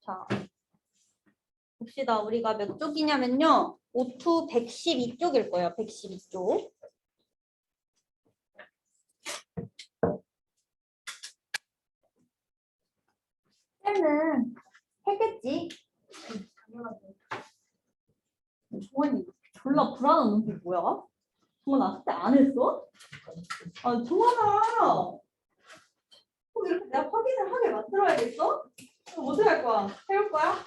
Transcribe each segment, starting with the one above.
자, 봅시다. 우리가 몇 쪽이냐면요. 5to 112쪽일 거예요. 112쪽. 쌤은 했겠지? 종원이 졸라 불안한 눈빛 뭐야? 종원아 그때 안 했어? 아 종원아 꼭 이렇게 내가 확인을 하게 만들어야겠어? 그럼 어떻게 할 거야? 해올 거야?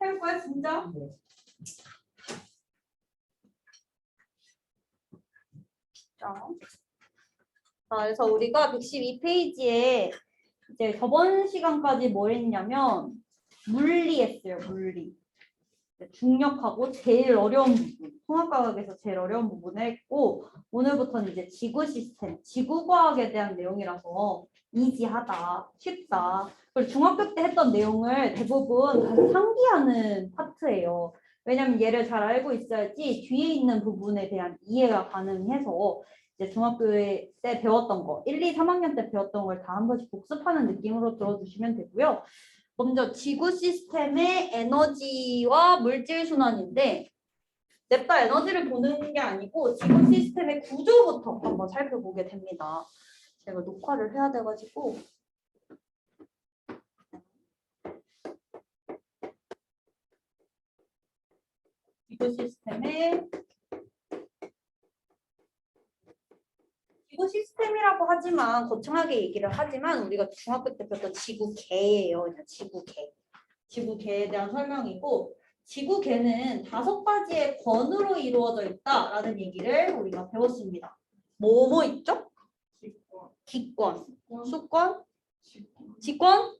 해올 거야 진짜? 자, 그래서 우리가 112페이지에 이제 저번 시간까지 뭘 했냐면 물리 했어요. 물리. 중력하고 제일 어려운 부분, 통합과학에서 제일 어려운 부분을 했고 오늘부터는 이제 지구 시스템, 지구과학에 대한 내용이라서 이지하다, 쉽다. 그리고 중학교 때 했던 내용을 대부분 다시 상기하는 파트예요. 왜냐면 얘를 잘 알고 있어야지 뒤에 있는 부분에 대한 이해가 가능해서 이제 중학교 때 배웠던 거, 1, 2, 3학년 때 배웠던 걸 다 한 번씩 복습하는 느낌으로 들어주시면 되고요. 먼저 지구 시스템의 에너지와 물질 순환인데 냅다 에너지를 보는 게 아니고 지구 시스템의 구조부터 한번 살펴보게 됩니다. 제가 녹화를 해야 돼가지고 지구 시스템이라고 하지만 거창하게 얘기를 하지만 우리가 중학교 때 배웠던 지구계예요. 그냥 지구계. 지구계에 대한 설명이고 지구계는 5가지의 권으로 이루어져 있다라는 얘기를 우리가 배웠습니다. 뭐뭐 있죠? 기권, 수권, 지권,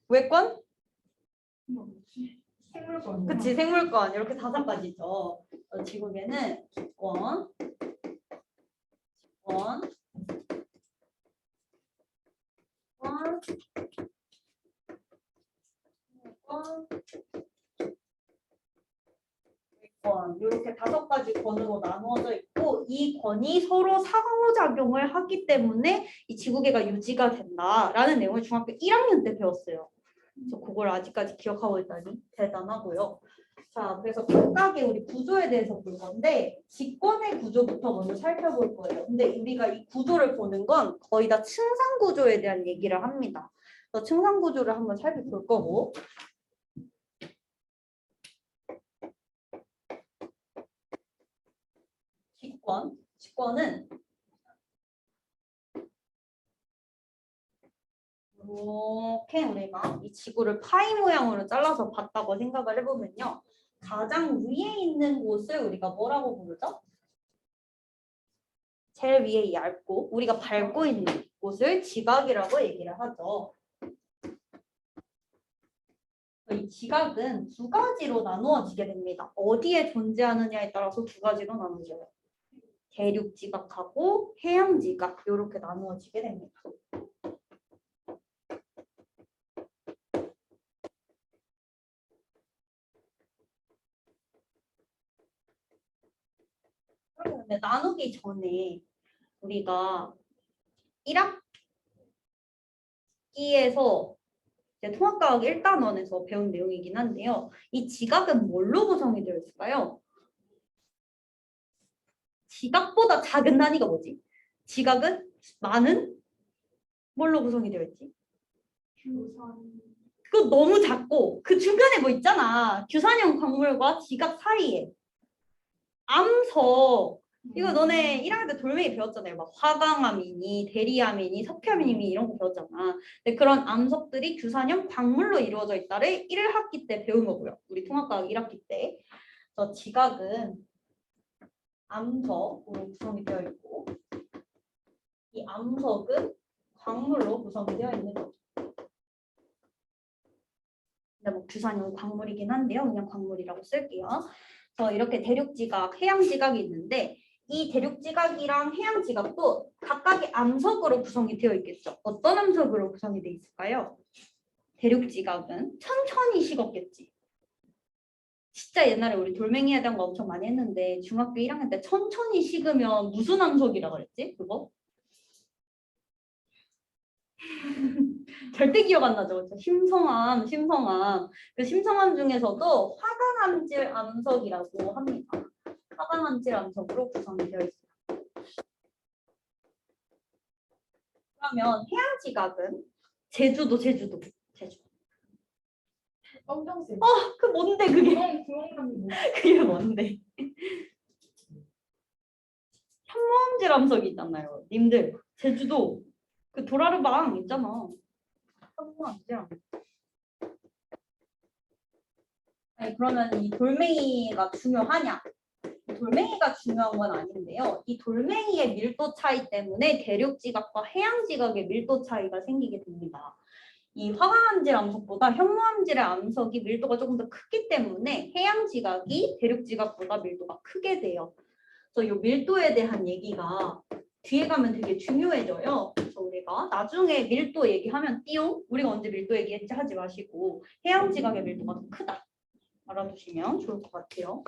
외권, 생물권. 그치 생물권 이렇게 5가지죠. 지구계는 기권, 지권, 이렇게 5가지 권으로 나누어져 있고 이 권이 서로 상호작용을 하기 때문에 이 지구계가 유지가 된다라는 내용을 중학교 1학년 때 배웠어요. 그래서 그걸 아직까지 기억하고 있다니 대단하고요. 자, 그래서 각각의 우리 구조에 대해서 볼 건데 직권의 구조부터 먼저 살펴볼 거예요. 근데 우리가 이 구조를 보는 건 거의 다 층상 구조에 대한 얘기를 합니다. 그래서 층상 구조를 한번 살펴볼 거고 직권은 이렇게 우리가 이 지구를 파이 모양으로 잘라서 봤다고 생각을 해보면요. 가장 위에 있는 곳을 우리가 뭐라고 부르죠? 제일 위에 얇고 우리가 밟고 있는 곳을 지각이라고 얘기를 하죠. 이 지각은 2가지로 나누어지게 됩니다. 어디에 존재하느냐에 따라서 2가지로 나누어져요. 대륙 지각하고 해양 지각 이렇게 나누어지게 됩니다. 근데 나누기 전에 우리가 1학기에서 통합과학 1단원에서 배운 내용이긴 한데요. 이 지각은 뭘로 구성이 되어 있을까요? 지각보다 작은 단위가 뭐지? 지각은 많은? 뭘로 구성이 되어 있지? 규산. 그거 너무 작고 그 중간에 뭐 있잖아. 규산형 광물과 지각 사이에 암석. 이거 너네 1학년 때 돌멩이 배웠잖아요. 막 화강암이니 대리암이니 석회암이니 이런 거 배웠잖아. 근데 그런 암석들이 규산형 광물로 이루어져 있다를 1학기 때 배운 거고요. 우리 통합과학 1학기 때. 그래서 지각은 암석으로 구성이 되어 있고 이 암석은 광물로 구성이 되어 있는 거죠. 근데 뭐 규산형 광물이긴 한데요. 그냥 광물이라고 쓸게요. 그래서 이렇게 대륙지각, 해양지각이 있는데 이 대륙지각이랑 해양지각도 각각의 암석으로 구성이 되어 있겠죠. 어떤 암석으로 구성이 되어 있을까요? 대륙지각은 천천히 식었겠지. 진짜 옛날에 우리 돌멩이에 대한 거 엄청 많이 했는데 중학교 1학년 때 천천히 식으면 무슨 암석이라고 그랬지? 그거? 절대 기억 안 나죠. 그렇죠? 심성암. 그 심성암 중에서도 화강암질 암석이라고 합니다. 화강암질 암석으로 구성이 되어 있어요. 그러면 해양지각은 제주. 검정색. 그 뭔데 그게? 구멍감이 뭐? 그게 뭔데? 현모암질 암석이 있잖아요. 님들 제주도 그 도라르방 있잖아. 현모암질 암석. 아니, 그러면 이 돌멩이가 중요하냐? 돌멩이가 중요한 건 아닌데요. 이 돌멩이의 밀도 차이 때문에 대륙 지각과 해양 지각의 밀도 차이가 생기게 됩니다. 이 화강암질 암석보다 현무암질의 암석이 밀도가 조금 더 크기 때문에 해양 지각이 대륙 지각보다 밀도가 크게 돼요. 그래서 이 밀도에 대한 얘기가 뒤에 가면 되게 중요해져요. 그래서 우리가 나중에 밀도 얘기하면 띠용 우리가 언제 밀도 얘기했지 하지 마시고 해양 지각의 밀도가 더 크다. 알아두시면 좋을 것 같아요.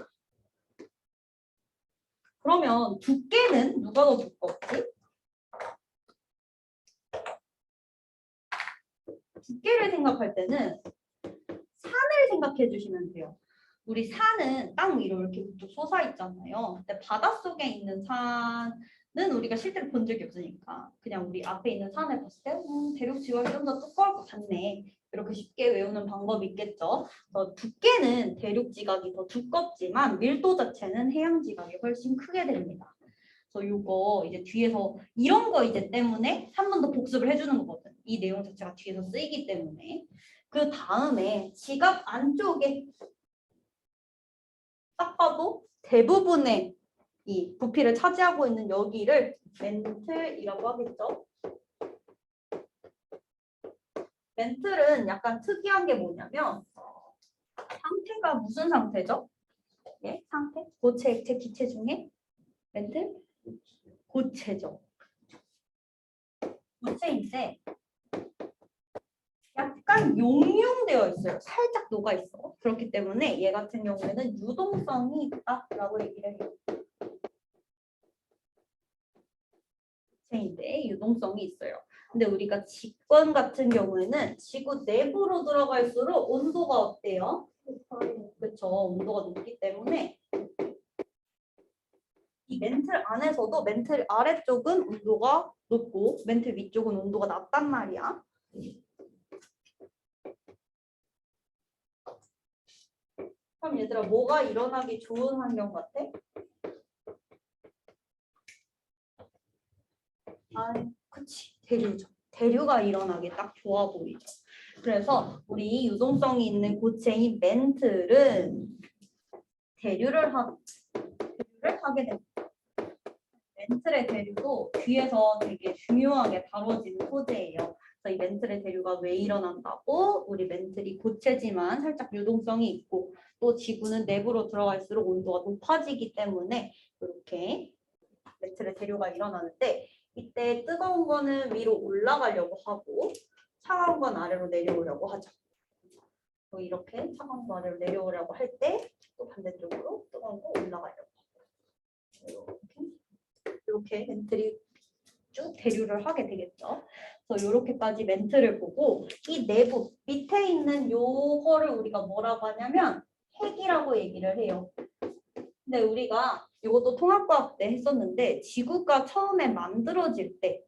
그러면 두께는 누가 더 두껍지? 두께를 생각할 때는 산을 생각해 주시면 돼요. 우리 산은 땅 위로 이렇게 쭉 솟아 있잖아요. 근데 바닷속에 있는 산은 우리가 실제로 본 적이 없으니까 그냥 우리 앞에 있는 산을 봤을 때 대륙 지각이 좀 더 두꺼울 것 같네. 이렇게 쉽게 외우는 방법이 있겠죠. 그래서 두께는 대륙 지각이 더 두껍지만 밀도 자체는 해양 지각이 훨씬 크게 됩니다. 그래서 요거 이제 뒤에서 이런 거 이제 때문에 한 번 더 복습을 해주는 거거든. 이 내용 자체가 뒤에서 쓰이기 때문에. 그 다음에 지각 안쪽에 딱 봐도 대부분의 이 부피를 차지하고 있는 여기를 멘틀이라고 하겠죠. 멘틀은 약간 특이한 게 뭐냐면 상태가 무슨 상태죠? 예, 상태? 고체, 액체, 기체 중에 멘틀? 고체죠. 고체인데 약간 용융되어 있어요. 살짝 녹아 있어. 그렇기 때문에 얘 같은 경우에는 유동성이 있다라고 얘기를 해요. 고체인데 유동성이 있어요. 근데 우리가 직권 같은 경우에는 지구 내부로 들어갈수록 온도가 어때요? 그렇죠. 온도가 높기 때문에 이 멘틀 안에서도 멘틀 아래쪽은 온도가 높고 멘틀 위쪽은 온도가 낮단 말이야. 그럼 얘들아 뭐가 일어나기 좋은 환경 같아? 아, 그치. 대류죠. 대류가 일어나기 딱 좋아 보이죠. 그래서 우리 유동성이 있는 고체인 멘틀은 대류를 하게 됩니다. 멘틀의 대류도 뒤에서 되게 중요하게 다뤄지는 소재예요. 그래서 이 멘틀의 대류가 왜 일어난다고? 우리 멘틀이 고체지만 살짝 유동성이 있고 또 지구는 내부로 들어갈수록 온도가 높아지기 때문에 이렇게 멘틀의 대류가 일어나는데 이때 뜨거운 거는 위로 올라가려고 하고 차가운 건 아래로 내려오려고 하죠. 이렇게 차가운 거 아래로 내려오려고 할 때 또 반대쪽으로 뜨거운 거 올라가려고 하고 이렇게 멘틀이 쭉 대류를 하게 되겠죠. 그래서 이렇게까지 멘틀을 보고 이 내부 밑에 있는 요거를 우리가 뭐라고 하냐면 핵이라고 얘기를 해요. 근데 우리가 이것도 통합과학 때 했었는데 지구가 처음에 만들어질 때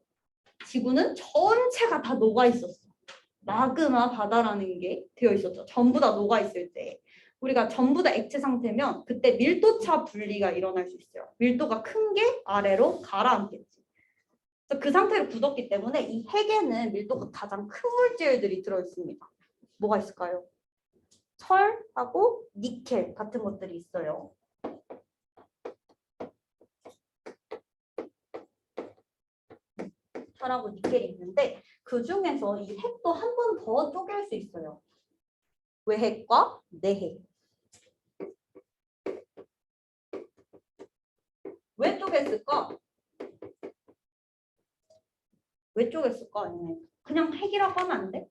지구는 전체가 다 녹아 있었어. 마그마 바다라는 게 되어 있었죠. 전부 다 녹아 있을 때 우리가 전부 다 액체 상태면 그때 밀도차 분리가 일어날 수 있어요. 밀도가 큰 게 아래로 가라앉겠지. 그래서 그 상태로 굳었기 때문에 이 핵에는 밀도가 가장 큰 물질들이 들어 있습니다. 뭐가 있을까요? 철하고 니켈 같은 것들이 있어요. 철하고 니켈이 있는데 그 중에서 이 핵도 한 번 더 쪼갤 수 있어요. 외핵과 내핵. 왜 쪼갰을까? 왜 쪼갰을까? 아니면 그냥 핵이라고 하면 안 돼?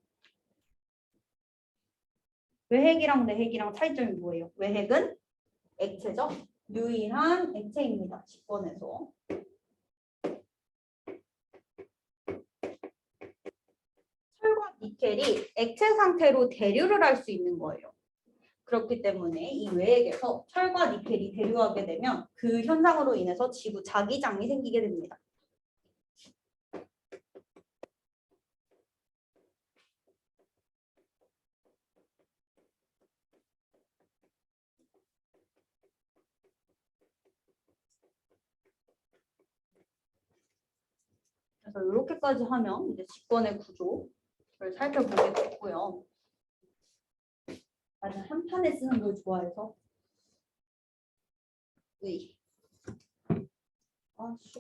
외핵이랑 내핵이랑 차이점이 뭐예요? 외핵은 액체죠. 유일한 액체입니다. 직권에서. 철과 니켈이 액체 상태로 대류를 할 수 있는 거예요. 그렇기 때문에 이 외액에서 철과 니켈이 대류하게 되면 그 현상으로 인해서 지구 자기장이 생기게 됩니다. 그래서 이렇게까지 하면 이제 직권의 구조를 살펴보게 됐고요. 나는 한 판에 쓰는 걸 좋아해서. 으이. 아, 쉣.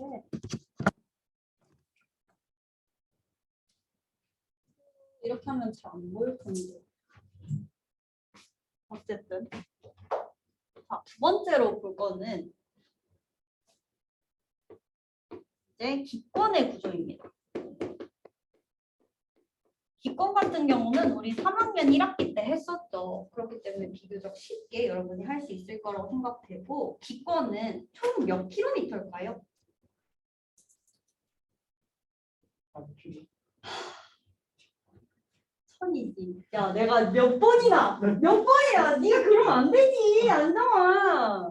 이렇게 하면 잘 안 보일 텐데. 어쨌든. 자, 두 번째로 볼 거는 이제 기권의 구조입니다. 기권 같은 경우는 우리 3학년 1학기 때 했었죠. 그렇기 때문에 비교적 쉽게 여러분이 할 수 있을 거라고 생각되고, 기권은 총 몇 킬로미터일까요? 천이지. 야, 내가 몇 번이나 네가 그러면 안 되지. 안 나와.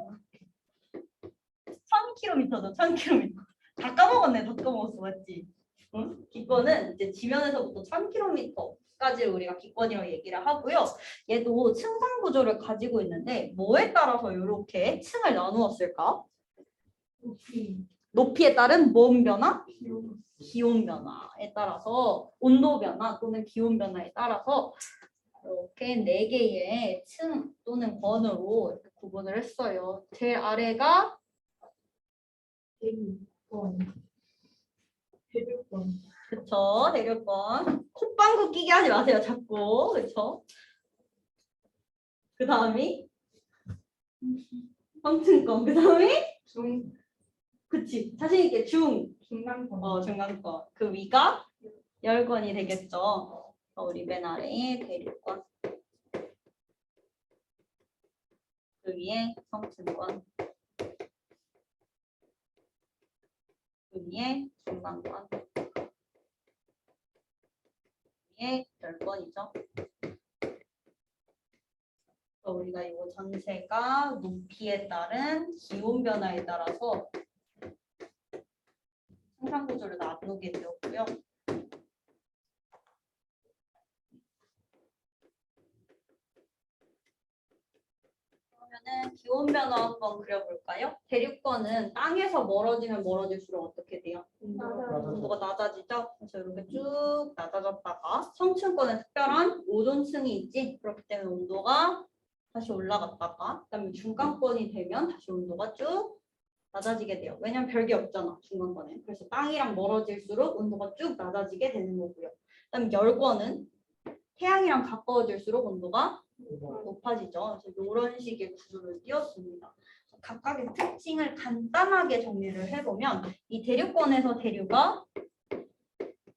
1000km죠. 1000km. 다 까먹었네. 다 까먹었어. 맞지? 응? 기권은 이제 지면에서부터 1000km까지 우리가 기권이라고 얘기를 하고요. 얘도 층상 구조를 가지고 있는데 뭐에 따라서 이렇게 층을 나누었을까? 높이에 따른 뭔 변화? 기온 변화에 따라서, 온도 변화 또는 기온 변화에 따라서 이렇게 4개의 층 또는 권으로 이렇게 구분을 했어요. 제일 아래가 대륙권. 그쵸, 대륙권. 콧방구 끼게 하지 마세요, 자꾸. 그쵸? 그 다음이 황층권. 그 다음이 그치. 자신 있게 중간권. 중간권. 그 위가 열권이 되겠죠. 우리 맨 아래에 대륙권. 그 위에 성층권. 그 위에 중간권. 위에 열권이죠. 우리가 이거 전체가 높이에 따른 기온 변화에 따라서 상상 구조를 나누게 되었고요. 그러면은 기온 변화 한번 그려볼까요? 대륙권은 땅에서 멀어지면 멀어질수록 어떻게 돼요? 온도가 낮아지죠? 그래서 이렇게 쭉 낮아졌다가 성층권에 특별한 오존층이 있지? 그렇기 때문에 온도가 다시 올라갔다가 그다음에 중간권이 되면 다시 온도가 쭉 낮아지게 돼요. 왜냐면 별게 없잖아, 중간권에. 그래서 땅이랑 멀어질수록 온도가 쭉 낮아지게 되는 거고요. 그다음에 열권은 태양이랑 가까워질수록 온도가 높아지죠. 그래서 이런 식의 구조를 띄웠습니다. 각각의 특징을 간단하게 정리를 해보면 이 대륙권에서 대류가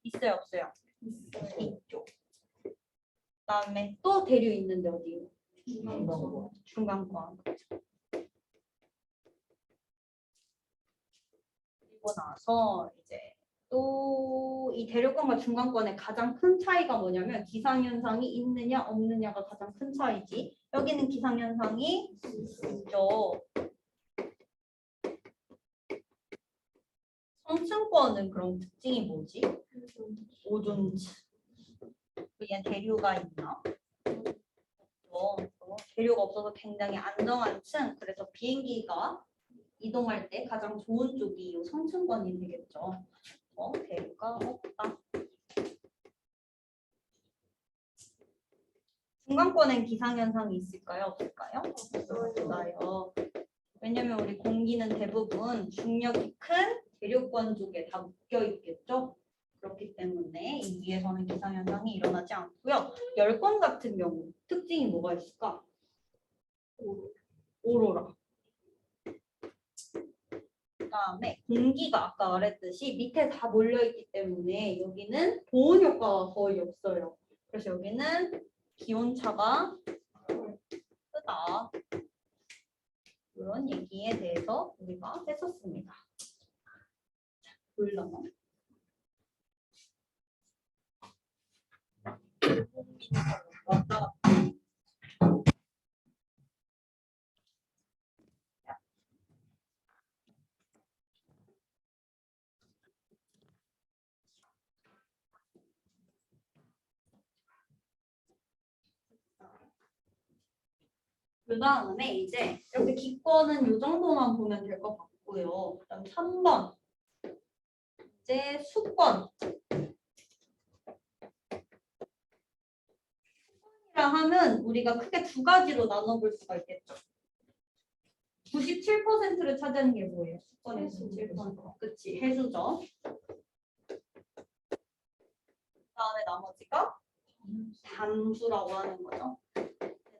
있어요, 없어요? 있죠. 그다음에 또 대류 있는데 어디? 중간권. 그리고 나서 이제 또 이 대륙권과 중간권의 가장 큰 차이가 뭐냐면 기상현상이 있느냐 없느냐가 가장 큰 차이지. 여기는 기상현상이 있죠. 성층권은 그럼 특징이 뭐지? 오존층. 얘 대류가 있나? 대류가 없어서 굉장히 안정한 층. 그래서 비행기가 이동할 때 가장 좋은 쪽이 이 성층권이 되겠죠. 대류가 없다. 중간권엔 기상현상이 있을까요? 없을까요? 없어요. 왜냐면 우리 공기는 대부분 중력이 큰 대륙권 쪽에 다 묶여 있겠죠. 그렇기 때문에 이 위에서는 기상현상이 일어나지 않고요. 열권 같은 경우 특징이 뭐가 있을까? 오로라. 그다음에 공기가 아까 말했듯이 밑에 다 몰려있기 때문에 여기는 보온 효과가 거의 없어요. 그래서 여기는 기온차가 크다. 이런 얘기에 대해서 우리가 했었습니다. 물론 왔다 갔다. 그 다음에 이제 이렇게 기권은 이 정도만 보면 될 것 같고요. 그다음 3번 이제 수권. 수권이라 하면 우리가 크게 두 가지로 나눠볼 수가 있겠죠. 97%를 차지하는 게 뭐예요? 수권의 97%. 그치, 해수죠. 그다음에 나머지가 담수라고 하는 거죠.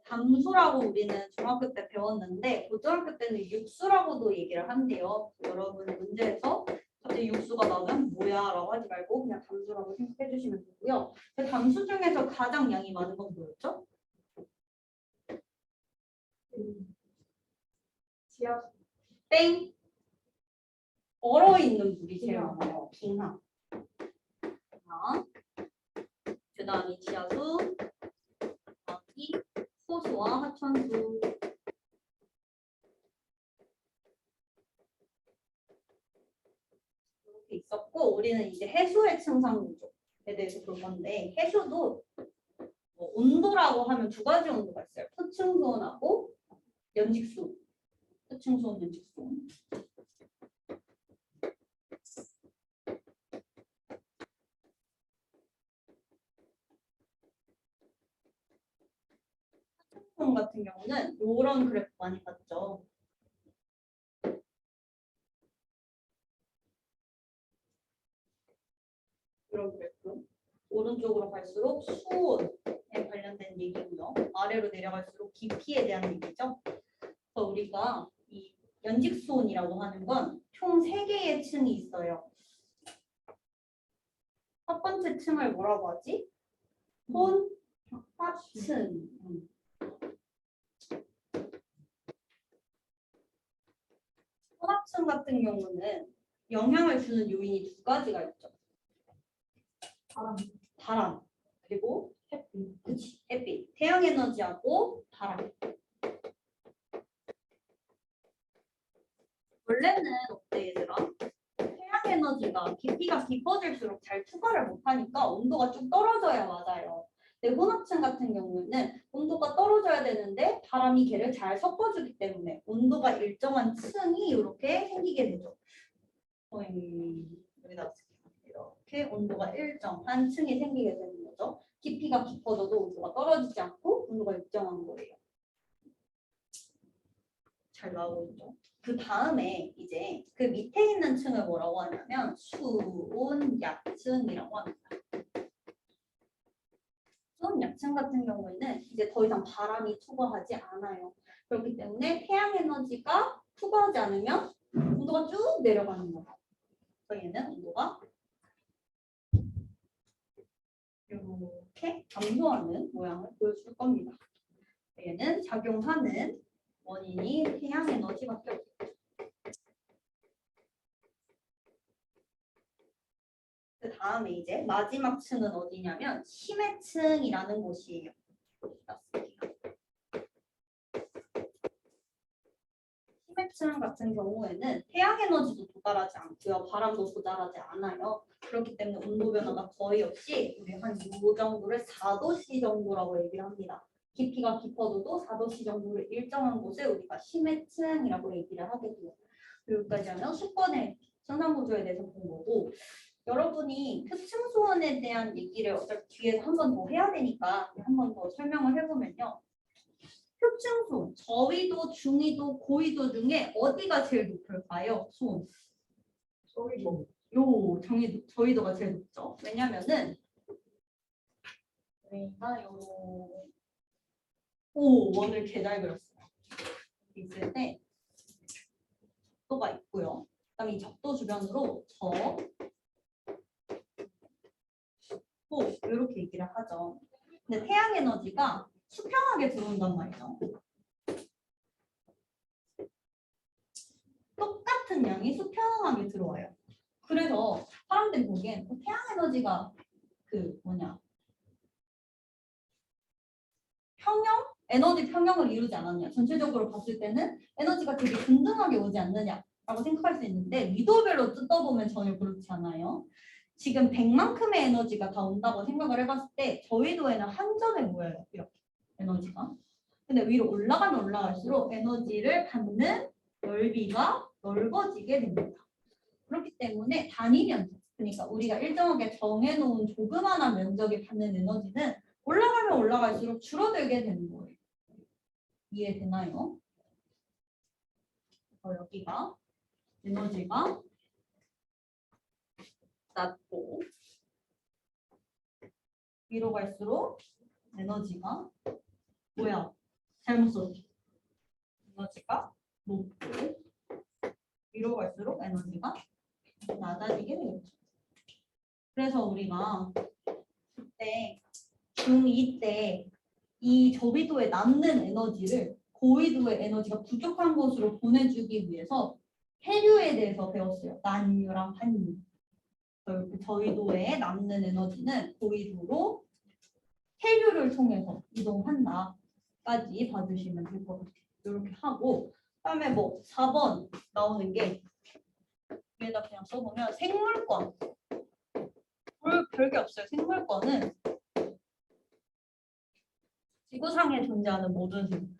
담수라고 우리는 중학교 때 배웠는데 고등학교 때는 육수라고도 얘기를 한대요. 여러분 문제에서 갑자기 육수가 나오면 뭐야 라고 하지 말고 그냥 담수라고 생각해 주시면 되고요. 그 담수 중에서 가장 양이 많은 건 뭐였죠? 지하 땡! 얼어있는 물이 제일 많아요. 빙하. 그 다음이 지하수, 이 호수와 하천수. 이렇게 있었고 우리는 이제 해수의 층상 구조에 대해서 볼 건데 해수도 뭐 온도라고 하면 두 가지 온도가 있어요. 표층수온하고 연직수온. 표층수온, 연직수온. 표층수온 같은 경우는 이런 그래프 많이 봤죠. 이런 그래프. 오른쪽으로 갈수록 수온에 관련된 얘기고요. 아래로 내려갈수록 깊이에 대한 얘기죠. 그래서 우리가 이 연직수온이라고 하는 건 총 3개의 층이 있어요. 첫 번째 층을 뭐라고 하지? 혼합층. 혼합층 같은 경우는 영향을 주는 요인이 두 가지가 있죠. 바람 그리고 햇빛. 그치, 햇빛. 태양 에너지하고 바람. 원래는 어때 얘들아? 태양 에너지가 깊이가 깊어질수록 잘 투과를 못하니까 온도가 좀 떨어져야 맞아요. 근데 혼합층 같은 경우에는 온도가 떨어져야 되는데 바람이 걔를 잘 섞어주기 때문에 온도가 일정한 층이 이렇게 생기게 되죠. 여기다 이렇게 온도가 일정한 층이 생기게 되는 거죠. 깊이가 깊어져도 온도가 떨어지지 않고 온도가 일정한 거예요. 잘 나오고 있죠. 그 다음에 이제 그 밑에 있는 층을 뭐라고 하냐면 수온약층이라고 합니다. 수온약층 같은 경우에는 이제 더 이상 바람이 투과하지 않아요. 그렇기 때문에 태양 에너지가 투과하지 않으면 온도가 쭉 내려가는 거예요. 그래서 얘는 온도가 이렇게 감소하는 모양을 보여줄 겁니다. 얘는 작용하는 원인이 태양 에너지밖에 없어요. 그 다음에 이제 마지막 층은 어디냐면 심해층이라는 곳이에요. 심해층 같은 경우에는 태양 에너지도 도달하지 않고요. 바람도 도달하지 않아요. 그렇기 때문에 온도 변화가 거의 없이 우리 한 이 정도를 4도씨 정도라고 얘기를 합니다. 깊이가 깊어도 4도씨 정도를 일정한 곳에 우리가 심해층이라고 얘기를 하게 돼요. 여기까지 하면 수권의 생산구조에 대해서 본 거고 여러분이 표층수온에 대한 얘기를 어차피 뒤에서 한 번 더 해야 되니까 한 번 더 설명을 해보면요. 표층수온, 저위도, 중위도, 고위도 중에 어디가 제일 높을까요? 수온. 저기도 요 저위도가 제일 높죠. 왜냐면은 저희가 원을 개 잘 그렸어요. 있을 때 적도가 있고요. 그다음에 이 적도 주변으로 이렇게 얘기를 하죠. 근데 태양 에너지가 수평하게 들어온단 말이죠. 똑같은 양이 수평하게 들어와요. 그래서 사람들이 보기엔 태양 에너지가 에너지 평형을 이루지 않았냐. 전체적으로 봤을 때는 에너지가 되게 균등하게 오지 않느냐라고 생각할 수 있는데 위도별로 뜯어보면 전혀 그렇지 않아요. 지금 100만큼의 에너지가 다 온다고 생각을 해봤을 때 저위도에는 한 점에 모여요. 이렇게 에너지가. 근데 위로 올라가면 올라갈수록 에너지를 받는 넓이가 넓어지게 됩니다. 그렇기 때문에 단위 면적, 그러니까 우리가 일정하게 정해놓은 조그마한 면적이 받는 에너지는 올라가면 올라갈수록 줄어들게 되는 거예요. 이해되나요? 여기가 에너지가 낮고 위로 갈수록 에너지가 뭐야? 잘못 썼죠. 에너지가 높고 위로 갈수록 에너지가 낮아지게 되겠죠. 그래서 우리가 그때 중2 때 이 저위도에 남는 에너지를 고위도의 에너지가 부족한 곳으로 보내주기 위해서 해류에 대해서 배웠어요. 난유랑 한유. 그 저위도에 남는 에너지는 고위도로 해류를 통해서 이동한다까지 봐주시면 될 것 같아요. 이렇게 하고 그다음에 뭐 4번 나오는 게 위에다 그냥 써보면 생물권. 별게 없어요. 생물권은 지구상에 존재하는 모든 생물.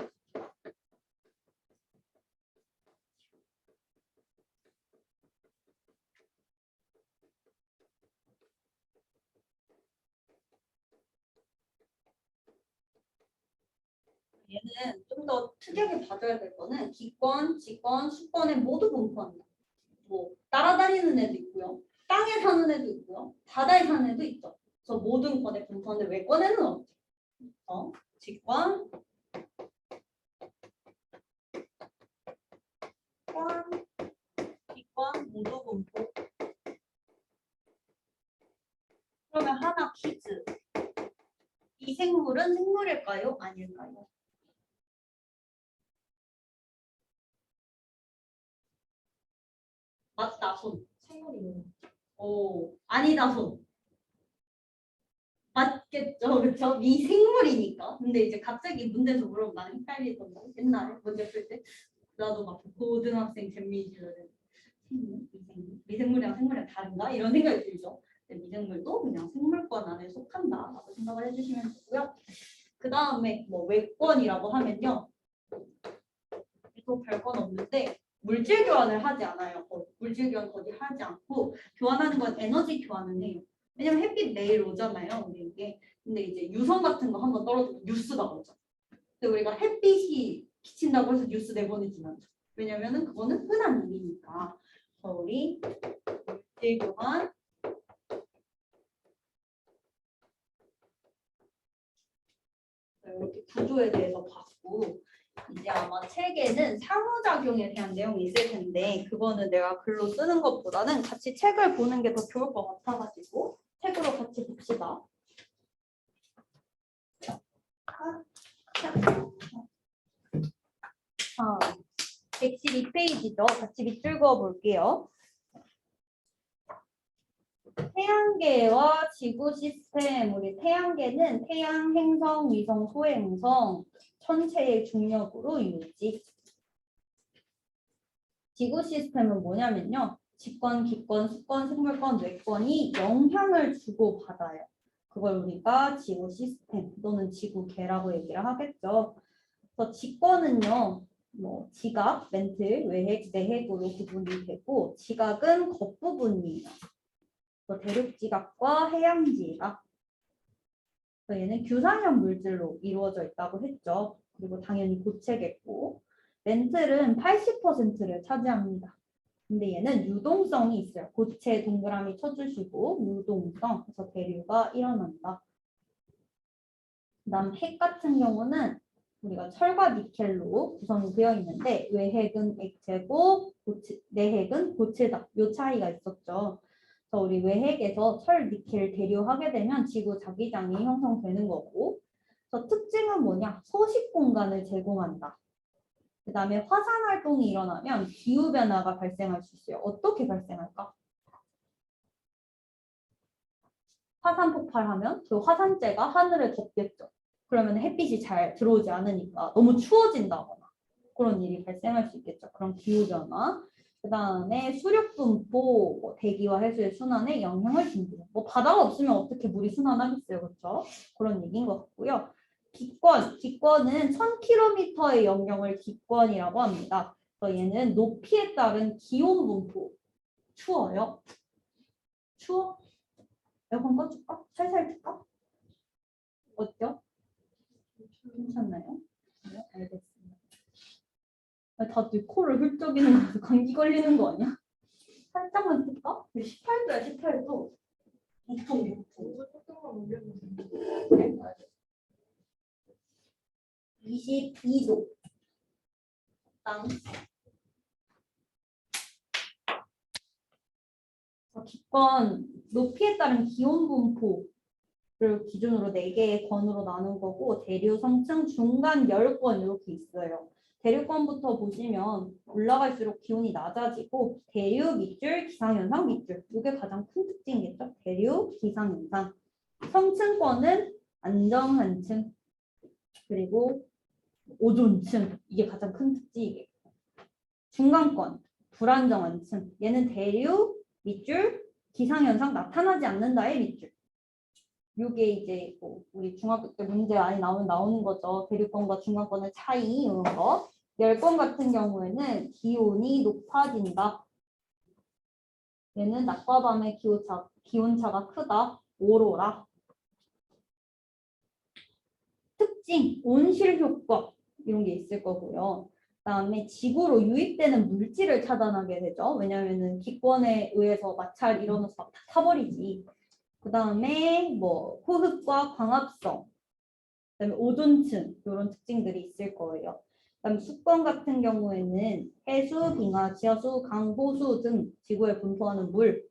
얘는 좀 더 특이하게 봐줘야 될 거는 기권, 지권, 수권에 모두 분포한다. 뭐 따라다니는 애도 있고요. 땅에 사는 애도 있고요. 바다에 사는 애도 있죠. 그래서 모든 권에 분포하는데 외권에는 없죠. 직권, 권, 기권 모두 분포. 그러면 하나 퀴즈. 이 생물은 생물일까요? 아닐까요? 맞다, 손. 생물이요. 오, 아니다, 손. 맞겠죠, 그렇죠? 미생물이니까. 근데 이제 갑자기 문제에서 물어보면 나는 헷갈리던 거. 옛날에 문제 풀 때 나도 막 고등학생 잼미지를 미생물이랑 생물이랑 다른가 이런 생각이 들죠. 근데 미생물도 그냥 생물권 안에 속한다라고 생각을 해주시면 되고요. 그 다음에 뭐 외권이라고 하면요, 또 별건 없는데 물질 교환을 하지 않아요. 물질 교환 거의 하지 않고 교환하는 건 에너지 교환을 해요. 왜냐면 햇빛 매일 오잖아요, 우리에게. 근데 이제 유성 같은 거 한번 떨어지면 뉴스가 오죠. 근데 우리가 햇빛이 비친다고 해서 뉴스 내보내진 않죠. 왜냐면은 그거는 흔한 일이니까. 우리 물질 교환 이렇게 구조에 대해서 봤고, 이제 아마 책에는 상호작용에 대한 내용이 있을 텐데 그거는 내가 글로 쓰는 것보다는 같이 책을 보는 게 더 좋을 것 같아가지고 책으로 같이 봅시다. 자, 112페이지죠. 같이 밑줄 그어 볼게요. 태양계와 지구 시스템, 우리 태양계는 태양, 행성, 위성, 소행성, 천체의 중력으로 유지. 지구 시스템은 뭐냐면요. 직권, 기권, 수권, 생물권, 뇌권이 영향을 주고 받아요. 그걸 우리가 지구 시스템 또는 지구계라고 얘기를 하겠죠. 그래서 직권은요. 뭐 지각, 멘틀, 외핵, 내핵으로 구분이 되고 지각은 겉부분이에요. 대륙지각과 해양지각. 얘는 규상형 물질로 이루어져 있다고 했죠. 그리고 당연히 고체겠고 멘틀은 80%를 차지합니다. 근데 얘는 유동성이 있어요. 고체 동그라미 쳐주시고 유동성, 그래서 대류가 일어난다. 그다음 핵 같은 경우는 우리가 철과 니켈로 구성이 되어 있는데 외핵은 액체고 내핵은 고체다. 이 차이가 있었죠. 그래서 우리 외핵에서 철, 니켈 대류하게 되면 지구 자기장이 형성되는 거고, 그래서 특징은 뭐냐? 소식 공간을 제공한다. 그 다음에 화산 활동이 일어나면 기후 변화가 발생할 수 있어요. 어떻게 발생할까? 화산 폭발하면 그 화산재가 하늘을 덮겠죠. 그러면 햇빛이 잘 들어오지 않으니까 너무 추워진다거나 그런 일이 발생할 수 있겠죠. 그런 기후변화. 그 다음에 수력 분포, 뭐 대기와 해수의 순환에 영향을 준다. 뭐 바다가 없으면 어떻게 물이 순환하겠어요, 그렇죠? 그런 얘기인 것 같고요. 기권은 1000km의 영역을 기권이라고 합니다. 그래서 얘는 높이에 따른 기온 분포. 추워요? 추워? 에어컨 꺼줄까? 살살 틀까? 어때요? 괜찮나요? 네, 알겠습니다. 다들 코를 훌쩍이는 거서 감기 걸리는 거 아니야? 살짝만 틀까? 18도야, 18도. 6통, 6통. 네, 맞아요. 22도. 땅. 기권, 높이에 따른 기온 분포를 기준으로 4개의 권으로 나눈 거고, 대류, 성층, 중간, 열권 이렇게 있어요. 대류권부터 보시면 올라갈수록 기온이 낮아지고 대류, 밑줄, 기상현상, 밑줄 이게 가장 큰 특징이겠죠. 대류, 기상현상. 성층권은 안정한층 그리고 오존층 이게 가장 큰 특징이겠고 중간권 불안정한층 얘는 대류, 밑줄, 기상현상 나타나지 않는다의 밑줄. 이게 이제 뭐 우리 중학교 때 문제 많이 나오는 거죠. 대류권과 중간권의 차이 이런 거. 열권 같은 경우에는 기온이 높아진다. 얘는 낮과 밤의 기온차가 크다. 오로라. 특징, 온실 효과 이런 게 있을 거고요. 그다음에 지구로 유입되는 물질을 차단하게 되죠. 왜냐하면은 기권에 의해서 마찰 일어나서 막 다 타버리지. 그다음에 뭐 호흡과 광합성, 그다음에 오존층 이런 특징들이 있을 거예요. 그다음에 수권 같은 경우에는 해수, 빙하, 지하수, 강, 호수 등 지구에 분포하는 물.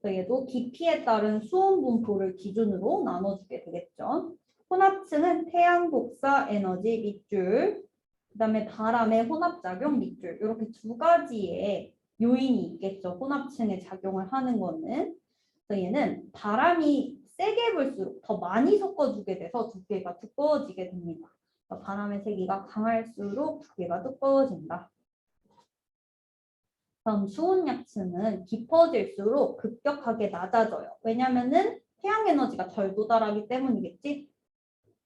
얘도 깊이에 따른 수온 분포를 기준으로 나눠주게 되겠죠. 혼합층은 태양 복사 에너지 밑줄, 그다음에 바람의 혼합작용 밑줄 이렇게 두 가지의 요인이 있겠죠. 혼합층에 작용을 하는 거는. 그래서 얘는 바람이 세게 불수록 더 많이 섞어주게 돼서 두께가 두꺼워지게 됩니다. 바람의 세기가 강할수록 두께가 두꺼워진다. 다음 수온약층은 깊어질수록 급격하게 낮아져요. 왜냐면은 태양 에너지가 덜 도달하기 때문이겠지.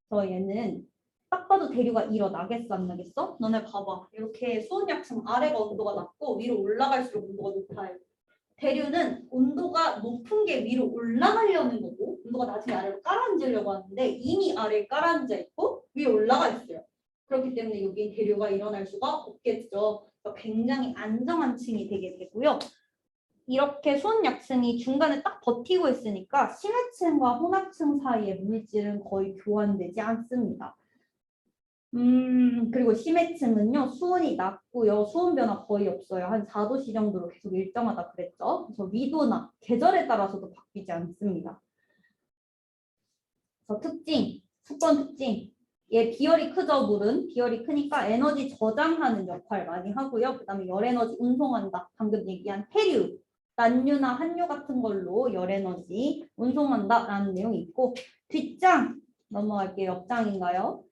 그래서 얘는 딱 봐도 대류가 일어나겠어 안 나겠어? 너네 봐봐. 이렇게 수온약층 아래가 온도가 낮고 위로 올라갈수록 온도가 높아요. 대류는 온도가 높은 게 위로 올라가려는 거고 온도가 낮은 게 아래로 깔아앉으려고 하는데 이미 아래에 깔아앉아 있고 위에 올라가 있어요. 그렇기 때문에 여기 대류가 일어날 수가 없겠죠. 굉장히 안정한 층이 되게 되고요. 이렇게 수온약층이 중간에 딱 버티고 있으니까 심해층과 혼합층 사이의 물질은 거의 교환되지 않습니다. 그리고 심해층은요, 수온이 낮고요, 수온 변화 거의 없어요. 한 4도씨 정도로 계속 일정하다 그랬죠. 그래서 위도나 계절에 따라서도 바뀌지 않습니다. 그래서 특징, 수권 특징. 얘 비열이 크죠, 물은. 비열이 크니까 에너지 저장하는 역할 많이 하고요. 그 다음에 열에너지 운송한다. 방금 얘기한 폐류, 난류나 한류 같은 걸로 열에너지 운송한다라는 내용이 있고 뒷장 넘어갈게요. 옆장인가요?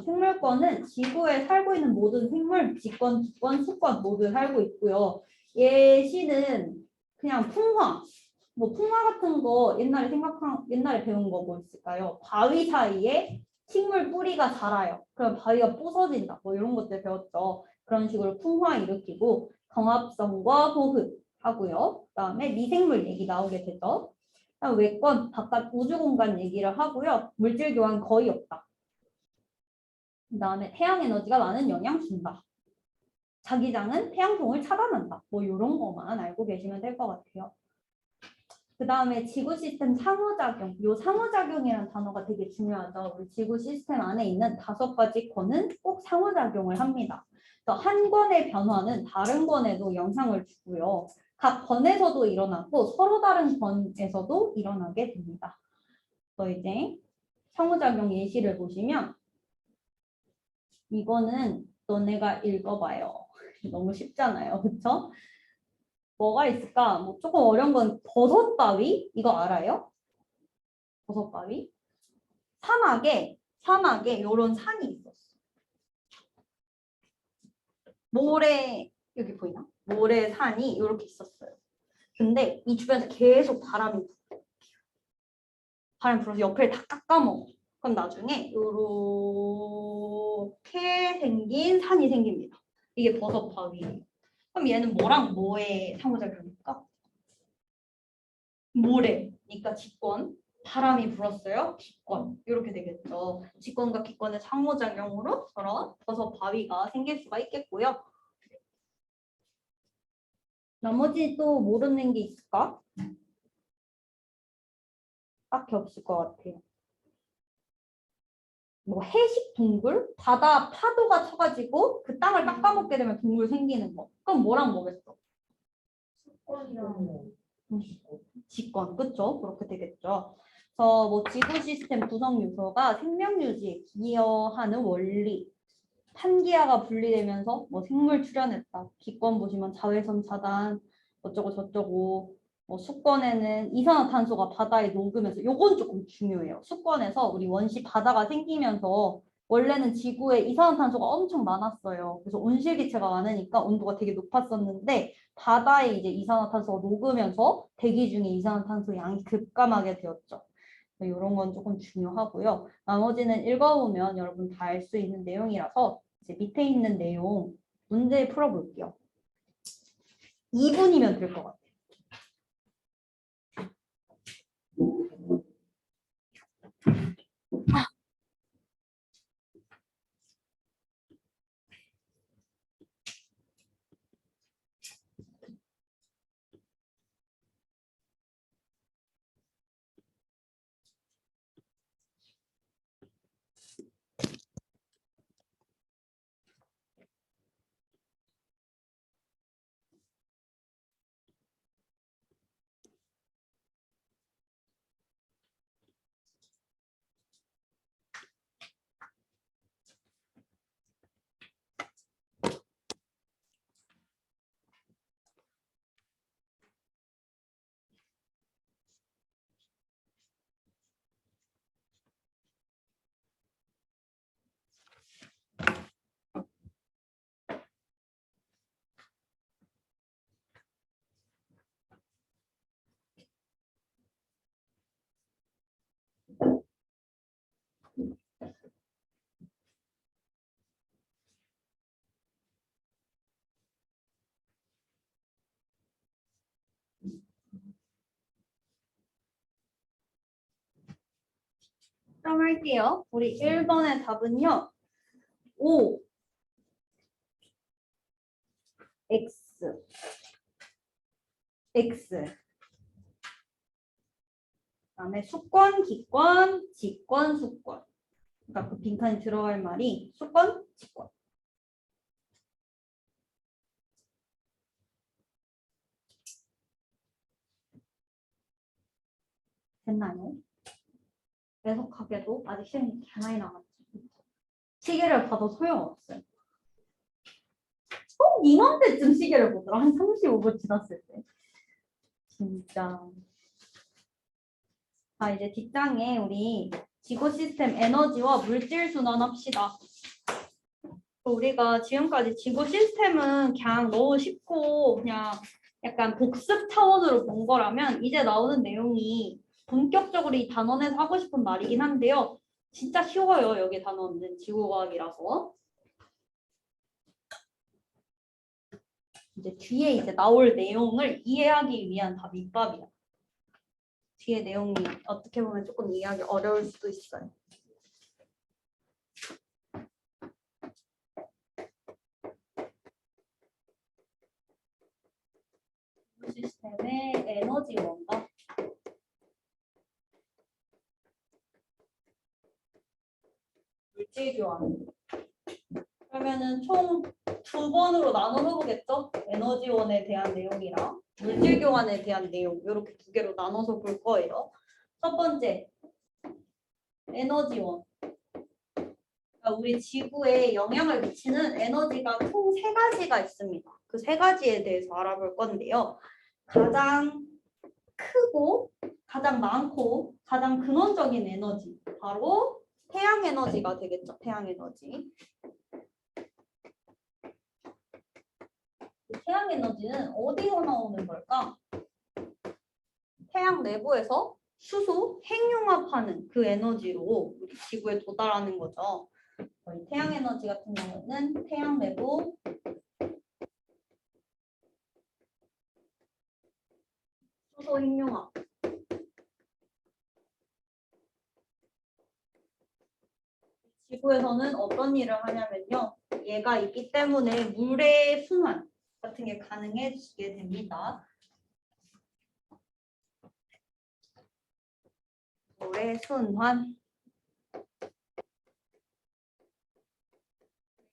생물권은 지구에 살고 있는 모든 생물, 직권, 기권, 수권 모두 살고 있고요. 얘 시는 그냥 풍화, 뭐 풍화 같은 거 옛날에 배운 거 뭐 있을까요? 바위 사이에 식물 뿌리가 자라요. 그럼 바위가 부서진다. 뭐 이런 것들 배웠죠. 그런 식으로 풍화 일으키고 광합성과 호흡 하고요. 그다음에 미생물 얘기 나오게 되죠. 외권 바깥 우주 공간 얘기를 하고요. 물질 교환 거의 없다. 그다음에 태양 에너지가 많은 영향 준다. 자기장은 태양풍을 차단한다. 뭐 이런 거만 알고 계시면 될 것 같아요. 그 다음에 지구 시스템 상호작용. 이 상호작용이라는 단어가 되게 중요하죠. 우리 지구 시스템 안에 있는 5가지 권은 꼭 상호작용을 합니다. 그래서 한 권의 변화는 다른 권에도 영향을 주고요. 각 권에서도 일어나고 서로 다른 권에서도 일어나게 됩니다. 그래서 이제 상호작용 예시를 보시면 이거는 너네가 읽어봐요. 너무 쉽잖아요. 그렇죠? 뭐가 있을까? 뭐 조금 어려운 건 버섯바위? 이거 알아요? 버섯바위? 사막에 사막에 이런 산이 있었어. 모래 여기 보이나? 모래 산이 이렇게 있었어요. 근데 이 주변에서 계속 바람이 불어서 옆을 다 깎아먹어. 그럼 나중에 이렇게 생긴 산이 생깁니다. 이게 버섯 바위예요. 그럼 얘는 뭐랑 뭐의 상호작용일까? 모래니까 직권. 바람이 불었어요. 기권. 이렇게 되겠죠. 직권과 기권의 상호작용으로 그런 버섯 바위가 생길 수가 있겠고요. 나머지 또 모르는 게 있을까? 딱히 없을 것 같아요. 뭐 해식 동굴? 바다 파도가 쳐가지고 그 땅을 깎아먹게 되면 동굴 생기는 거. 그럼 뭐랑 뭐겠어? 습관이랑 직권, 그쵸? 그렇게 되겠죠. 그래서 뭐 지구 시스템 구성 요소가 생명 유지에 기여하는 원리. 판기아가 분리되면서 뭐 생물 출현했다. 기권 보시면 자외선 차단 어쩌고 저쩌고. 뭐 수권에는 이산화탄소가 바다에 녹으면서 요건 조금 중요해요. 수권에서 우리 원시 바다가 생기면서 원래는 지구에 이산화탄소가 엄청 많았어요. 그래서 온실기체가 많으니까 온도가 되게 높았었는데 바다에 이제 이산화탄소가 녹으면서 대기 중에 이산화탄소 양이 급감하게 되었죠. 이런 건 조금 중요하고요. 나머지는 읽어보면 여러분 다 알 수 있는 내용이라서 이제 밑에 있는 내용 문제 풀어볼게요. 2분이면 될 것 같아요. 그럼 할게요. 우리 1번의 답은요. 5 X 그다음에 수권, 기권, 직권, 수권. 그러니까 그 빈칸에 들어갈 말이 수권, 직권. 됐나요? 계속하게도 아직 시간이 개 많이 남았죠. 시계를 봐도 소용없어요. 이맘때쯤 시계를 보더라. 한 35분 지났을 때. 진짜. 자, 이제 뒷장에 우리 지구 시스템 에너지와 물질 순환합시다. 우리가 지금까지 지구 시스템은 그냥 너무 쉽고 그냥 약간 복습 차원으로 본 거라면 이제 나오는 내용이 본격적으로 이 단원에서 하고 싶은 말이긴 한데요. 진짜 쉬워요. 여기 단원은 지구과학이라서. 이제 뒤에 이제 나올 내용을 이해하기 위한 다 밑밥이야. 뒤에 내용이 어떻게 보면 조금 이해하기 어려울 수도 있어요. 시스템의 에너지원과 물질 교환. 그러면은 총 2번으로 나눠서 보겠죠? 에너지원에 대한 내용이랑 물질 교환에 대한 내용 이렇게 2개로 나눠서 볼 거예요. 첫 번째, 에너지원. 그러니까 우리 지구에 영향을 미치는 에너지가 총 3가지가 있습니다. 그 3가지에 대해서 알아볼 건데요. 가장 크고 가장 많고 가장 근원적인 에너지 바로 태양 에너지가 되겠죠. 태양 에너지. 태양 에너지는 어디서 나오는 걸까? 태양 내부에서 수소 핵융합하는 그 에너지로 우리 지구에 도달하는 거죠. 저희 태양 에너지 같은 경우는 태양 내부 수소 핵융합. 지구에서는 어떤 일을 하냐면요. 얘가 있기 때문에 물의 순환 같은 게 가능해지게 됩니다. 물의 순환.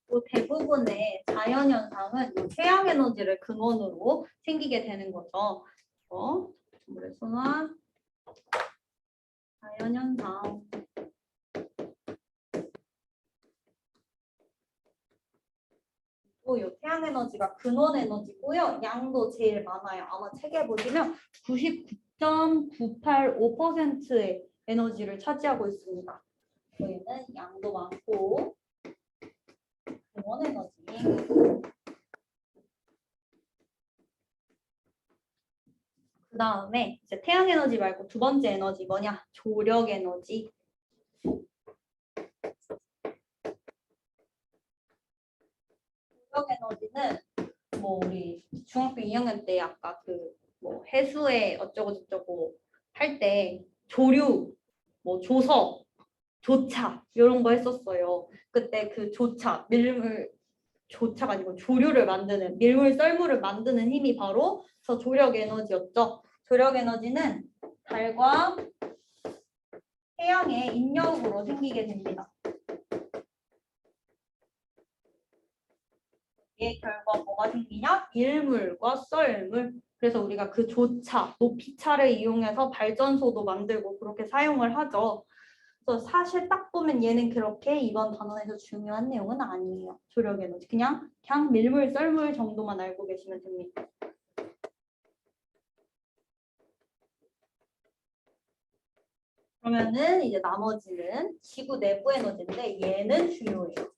또 대부분의 자연현상은 이 태양 에너지를 근원으로 생기게 되는 거죠. 물의 순환, 자연현상. 또 이 태양 에너지가 근원 에너지고요. 양도 제일 많아요. 아마 책에 보시면 99.985%의 에너지를 차지하고 있습니다. 저희는 양도 많고 근원 에너지. 그 다음에 이제 태양 에너지 말고 두 번째 에너지 뭐냐? 조력 에너지. 조력 에너지는 뭐 우리 중학교 2학년 때 아까 그 뭐 해수에 어쩌고 저쩌고 할 때 조류, 뭐 조석, 조차 이런 거 했었어요. 그때 그 조차, 밀물 조차가 아니고 조류를 만드는 밀물 썰물을 만드는 힘이 바로 저 조력 에너지였죠. 조력 에너지는 달과 태양의 인력으로 생기게 됩니다. 이의 결과 뭐가 생기냐? 밀물과 썰물. 그래서 우리가 그 조차, 높이차를 이용해서 발전소도 만들고 그렇게 사용을 하죠. 그래서 사실 딱 보면 얘는 그렇게 이번 단원에서 중요한 내용은 아니에요. 조력 에너지. 그냥 밀물, 썰물 정도만 알고 계시면 됩니다. 그러면은 이제 나머지는 지구 내부 에너지인데 얘는 중요해요.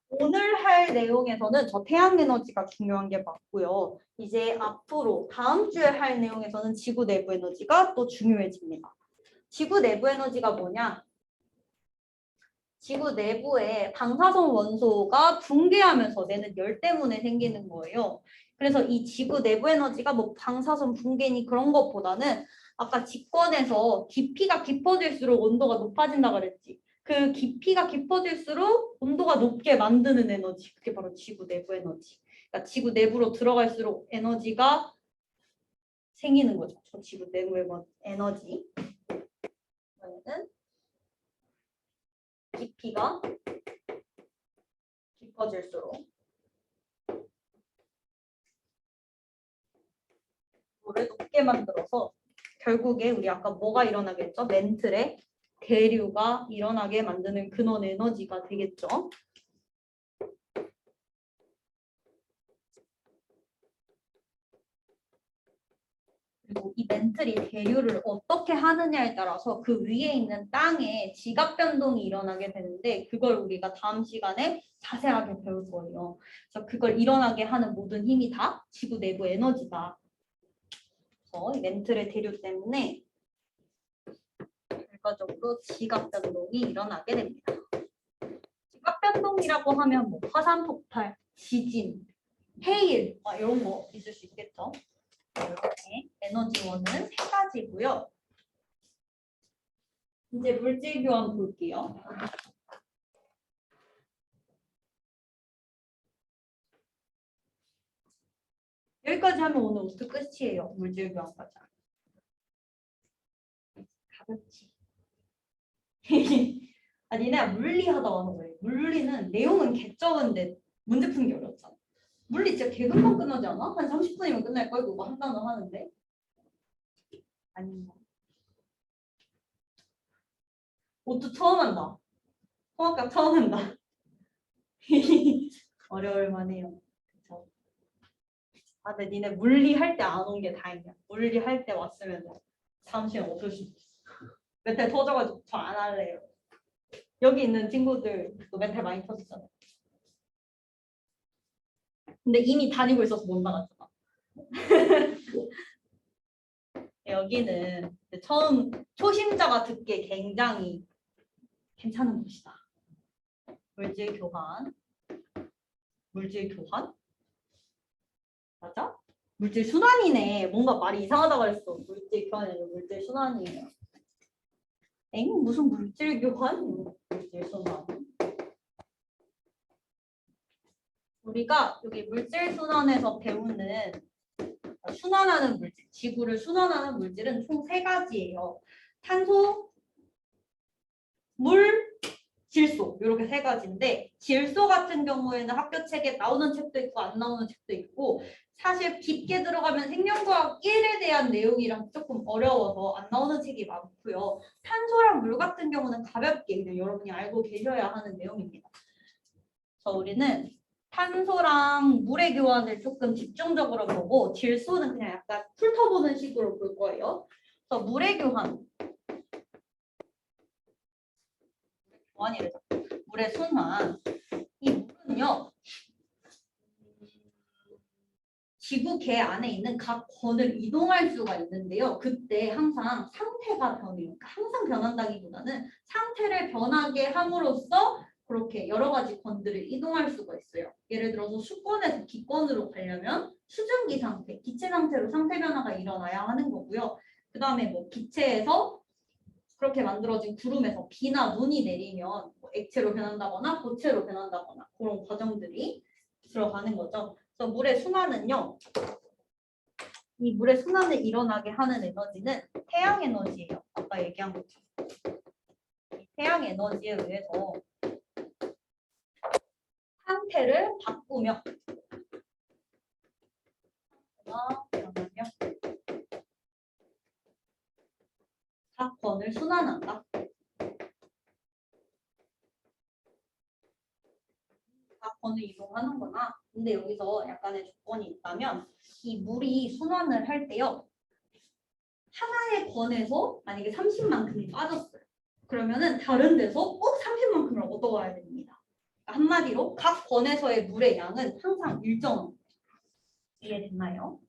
오늘 할 내용에서는 저 태양 에너지가 중요한 게 맞고요. 이제 앞으로 다음 주에 할 내용에서는 지구 내부 에너지가 또 중요해집니다. 지구 내부 에너지가 뭐냐? 지구 내부에 방사성 원소가 붕괴하면서 내는 열 때문에 생기는 거예요. 그래서 이 지구 내부 에너지가 뭐 방사선 붕괴니 그런 것보다는 아까 직권에서 깊이가 깊어질수록 온도가 높아진다 그랬지. 그 깊이가 깊어질수록 온도가 높게 만드는 에너지. 그게 바로 지구 내부 에너지. 그러니까 지구 내부로 들어갈수록 에너지가 생기는 거죠. 저 지구 내부의 에너지. 그러면은 깊이가 깊어질수록 물을 높게 만들어서 결국에 우리 아까 뭐가 일어나겠죠? 멘틀에 대류가 일어나게 만드는 근원 에너지가 되겠죠. 그리고 이 멘틀이 대류를 어떻게 하느냐에 따라서 그 위에 있는 땅에 지각 변동이 일어나게 되는데 그걸 우리가 다음 시간에 자세하게 배울 거예요. 그래서 그걸 일어나게 하는 모든 힘이 다 지구 내부 에너지다. 그래서 이 멘틀의 대류 때문에 결과적으로 지각 변동이 일어나게 됩니다. 지각 변동이라고 하면 뭐 화산 폭발, 지진, 해일 이런 거 있을 수 있겠죠. 이렇게 에너지원은 세 가지고요. 이제 물질 교환 볼게요. 여기까지 하면 오늘 우스 끝이에요. 물질 교환까지. 가볍지. 아, 니네 물리 하다 와서 그래. 물리는 내용은 개쩌는데 문제 푸는 게 어렵잖아. 물리 진짜 개금방 끝나지 않아? 한 30분이면 끝날 걸 그거 한 단어 하는데. 아닌가. 옷도 처음 한다. 통합과 처음 한다. 어려울 만해요. 그쵸? 아, 근데 니네 물리 할 때 안 온 게 다행이야. 물리 할 때 왔으면 잠시만 없을 수 있어. 멘탈 터져가지고 저 안 할래요. 여기 있는 친구들도 멘탈 많이 터지잖아요. 근데 이미 다니고 있어서 못 나갔잖아. 여기는 처음 초심자가 듣기에 굉장히 괜찮은 곳이다. 물질 교환. 물질 교환? 맞아? 물질 순환이네. 뭔가 말이 이상하다 그랬어. 물질 교환이 아니라 물질 순환이에요. 엥? 무슨 물질 교환? 물질 순환. 우리가 여기 물질 순환에서 배우는 순환하는 물질, 지구를 순환하는 물질은 총 3가지예요. 탄소, 물, 질소 이렇게 3가지인데 질소 같은 경우에는 학교 책에 나오는 책도 있고 안 나오는 책도 있고 사실 깊게 들어가면 생명과학 1에 대한 내용이랑 조금 어려워서 안 나오는 책이 많고요. 탄소랑 물 같은 경우는 가볍게 그냥 여러분이 알고 계셔야 하는 내용입니다. 그래서 우리는 탄소랑 물의 교환을 조금 집중적으로 보고 질소는 그냥 약간 훑어보는 식으로 볼 거예요. 그래서 물의 교환. 교환이래요. 물의 순환. 이 물은요. 지구 계 안에 있는 각 권을 이동할 수가 있는데요. 그때 항상 상태가 변해요. 그러니까 항상 변한다기보다는 상태를 변하게 함으로써 그렇게 여러 가지 권들을 이동할 수가 있어요. 예를 들어서 수권에서 기권으로 가려면 수증기 상태, 기체 상태로 상태 변화가 일어나야 하는 거고요. 그 다음에 뭐 기체에서 그렇게 만들어진 구름에서 비나 눈이 내리면 뭐 액체로 변한다거나 고체로 변한다거나 그런 과정들이 들어가는 거죠. 그래서 물의 순환은요. 이 물의 순환을 일어나게 하는 에너지는 태양 에너지예요. 아까 얘기한 것처럼. 태양 에너지에 의해서 상태를 바꾸며 변하며 사건을 순환한다. 사건을 이동하는구나. 근데 여기서 약간의 조건이 있다면 이 물이 순환을 할 때요. 하나의 권에서 만약에 30만큼이 빠졌어요. 그러면은 다른 데서 꼭 30만큼을 얻어와야 됩니다. 한마디로 각 권에서의 물의 양은 항상 일정합니다. 이해됐나요?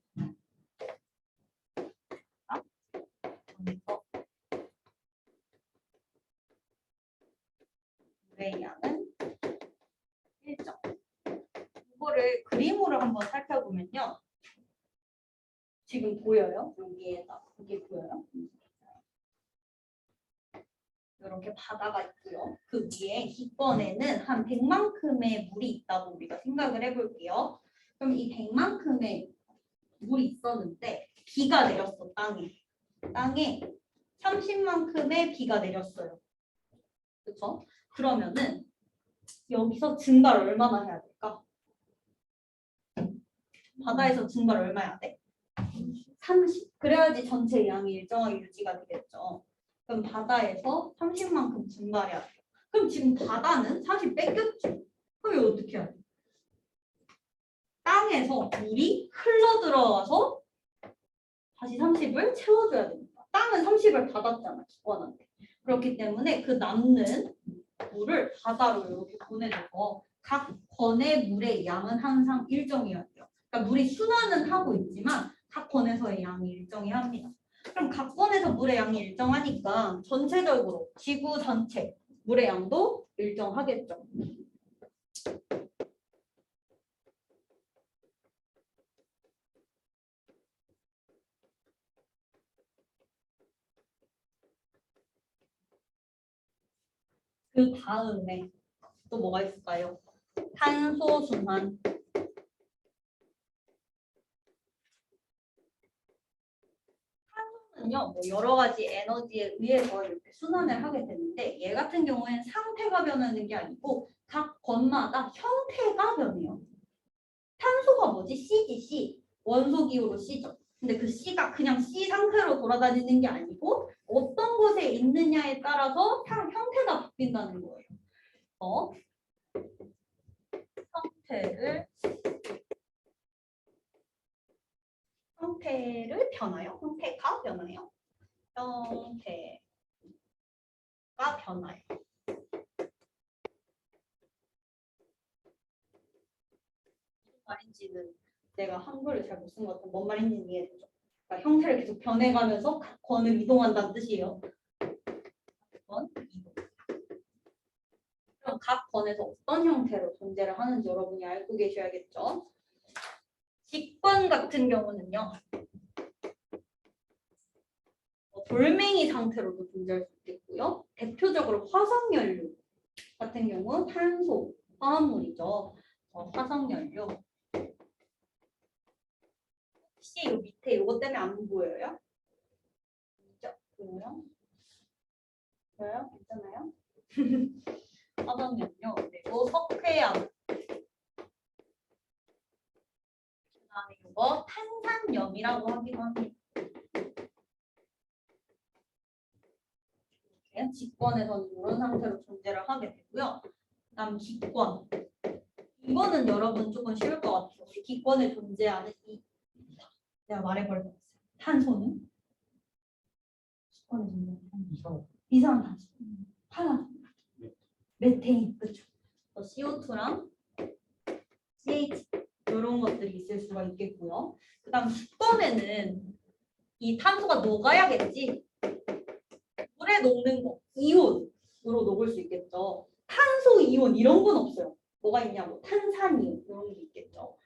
물의 양은 일정. 이거를 그림으로 한번 살펴보면요. 지금 보여요? 여기에다 이게 보여요? 이렇게 바다가 있고요. 그 위에 기권에는 한 100만큼의 물이 있다고 우리가 생각을 해볼게요. 그럼 이 100만큼의 물이 있었는데 비가 내렸어, 땅에. 땅에 30만큼의 비가 내렸어요. 그렇죠? 그러면은 여기서 증가를 얼마나 해야 될까? 바다에서 증가를 얼마 해야 돼? 30. 그래야지 전체 양이 일정하게 유지가 되겠죠. 그럼 바다에서 30만큼 증가해야 돼요. 그럼 지금 바다는 사실 뺏겼죠. 그럼 이거 어떻게 해야 돼? 땅에서 물이 흘러 들어와서 다시 30을 채워줘야 됩니다. 땅은 30을 받았잖아, 기권한테. 그렇기 때문에 그 남는 물을 바다로 이렇게 보내줘서 각 권의 물의 양은 항상 일정해야 돼요. 그러니까 물이 순환은 하고 있지만 각 권에서의 양이 일정해야 합니다. 그럼 각 권에서 물의 양이 일정하니까 전체적으로 지구 전체 물의 양도 일정하겠죠. 그 다음에 또 뭐가 있을까요? 탄소 순환. 탄소는요, 뭐 여러 가지 에너지에 의해서 이렇게 순환을 하게 되는데 얘 같은 경우에는 상태가 변하는 게 아니고 각 권마다 형태가 변해요. 탄소가 뭐지? C지, C. 원소 기호로 C죠. 근데 그 C가 그냥 C 상태로 돌아다니는 게 아니고 어떤 곳에 있느냐에 따라서 형태가 바뀐다는 거예요. 형태를 변화요. 형태가 변화요. 형태. 변화예요. 무슨 말인지는 내가 한글을 잘 못 쓴 것 같아요. 뭔 말인지는 이해되죠? 그러니까 형태를 계속 변해가면서 각 권을 이동한다는 뜻이에요. 권, 이동. 그럼 각 권에서 어떤 형태로 존재를 하는지 여러분이 알고 계셔야겠죠? 직권 같은 경우는요. 돌멩이 상태로도 존재할 수 있겠고요. 대표적으로 화석연료 같은 경우 탄소, 화합물이죠. 화석연료. 혹시 이 밑에 이것 때문에 안 보여요? 보여요? 보여요? 괜찮아요? 화석연료 그리고 석회암. 그다음에 이거 탄산염이라고 하기도 합니다. 직권에서는 이런 상태로 존재를 하게 되고요. 그다음 기권. 이거는 여러분 조금 쉬울 것 같아요. 기권에 존재하는 내가 말해버렸어요. 탄소는 기권에 존재하는 이산화탄소, 탄화수, 메테인, 그렇죠. CO2랑 CH 이런 것들이 있을 수가 있겠고요. 그다음 기권에는 이 탄소가 녹아야겠지. 물에 녹는 거, 이온으로 녹을 수 있겠죠. 탄소 이온 이런 건 없어요. 뭐가 있냐고 탄산이온 이런 게 있겠죠.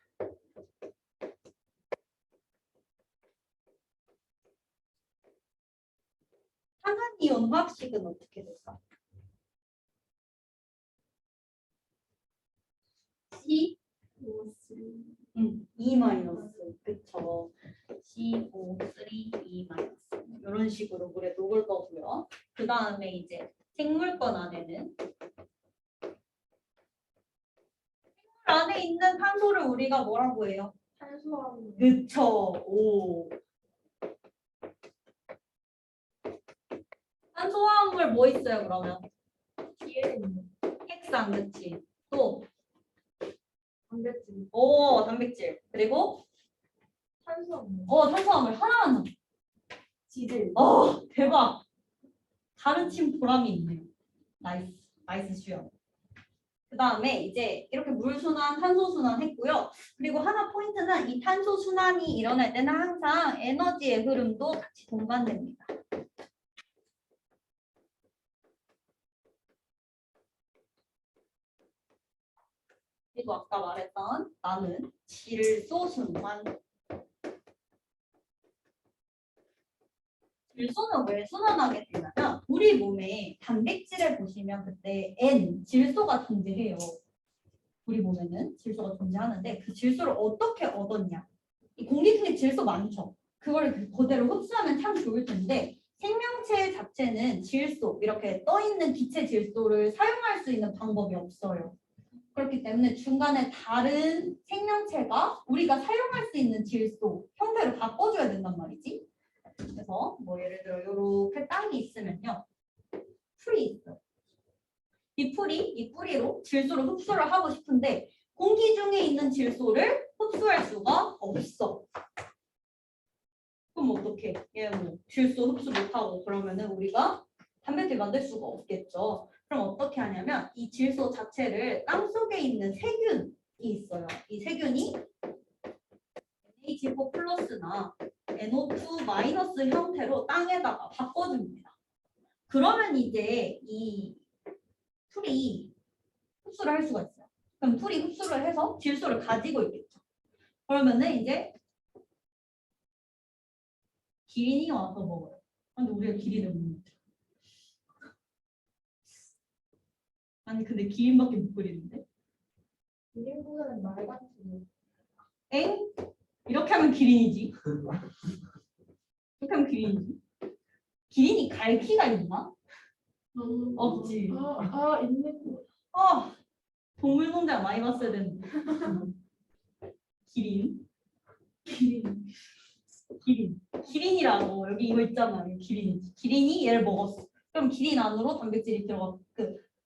탄산이온 화학식은 어떻게 될까? CO3 E 마이너스 그쵸. CO3 E 마이너스 이런 식으로 물에 녹을 거고요. 그 다음에 이제 생물권 안에는 생물 안에 있는 탄소를 우리가 뭐라고 해요? 탄수화물. 그쵸. 오. 탄소화합물 뭐 있어요 그러면? 뒤에 있는 핵산 그치. 또 단백질. 단백질. 그리고 탄수화물. 탄수화물 하나만 더. 지질. 대박. 가르침 보람이 있네요. 나이스. 나이스 수영. 그 다음에 이제 이렇게 물 순환, 탄소 순환 했고요. 그리고 하나 포인트는 이 탄소 순환이 일어날 때는 항상 에너지의 흐름도 같이 동반됩니다. 그리고 아까 말했던 나는 질소 순환. 질소는 왜 순환하게 되냐면 우리 몸에 단백질을 보시면 그때 N, 질소가 존재해요. 우리 몸에는 질소가 존재하는데 그 질소를 어떻게 얻었냐. 이 공기 중에 질소 많죠. 그걸 그대로 흡수하면 참 좋을 텐데 생명체 자체는 질소, 이렇게 떠있는 기체 질소를 사용할 수 있는 방법이 없어요. 그렇기 때문에 중간에 다른 생명체가 우리가 사용할 수 있는 질소 형태로 바꿔줘야 된단 말이지. 그래서 뭐 예를 들어 이렇게 땅이 있으면요. 풀이 있어요. 이 뿌리로 질소를 흡수를 하고 싶은데 공기 중에 있는 질소를 흡수할 수가 없어. 그럼 어떻게? 얘 뭐 질소 흡수 못하고 그러면은 우리가 단백질 만들 수가 없겠죠. 그럼 어떻게 하냐면 이 질소 자체를 땅 속에 있는 세균이 있어요. 이 세균이 NH4 플러스나 NO2 마이너스 형태로 땅에다가 바꿔줍니다. 그러면 이제 이 풀이 흡수를 할 수가 있어요. 그럼 풀이 흡수를 해서 질소를 가지고 있겠죠. 그러면은 이제 기린이 와서 먹어요. 근데 우리가 기린을 못 먹죠. 아니 근데 기린밖에 못 그리는데? 기린보다는 말 같은. 엥? 이렇게 하면 기린이지. 이렇게 하면 기린이지. 기린이 갈퀴가 있나? 없지. 있는. 동물농장 많이 봤어야 되는데. 기린. 기린이라고 여기 이거 있잖아. 기린이지. 기린이 얘를 먹었어. 그럼 기린 안으로 단백질이 들어가,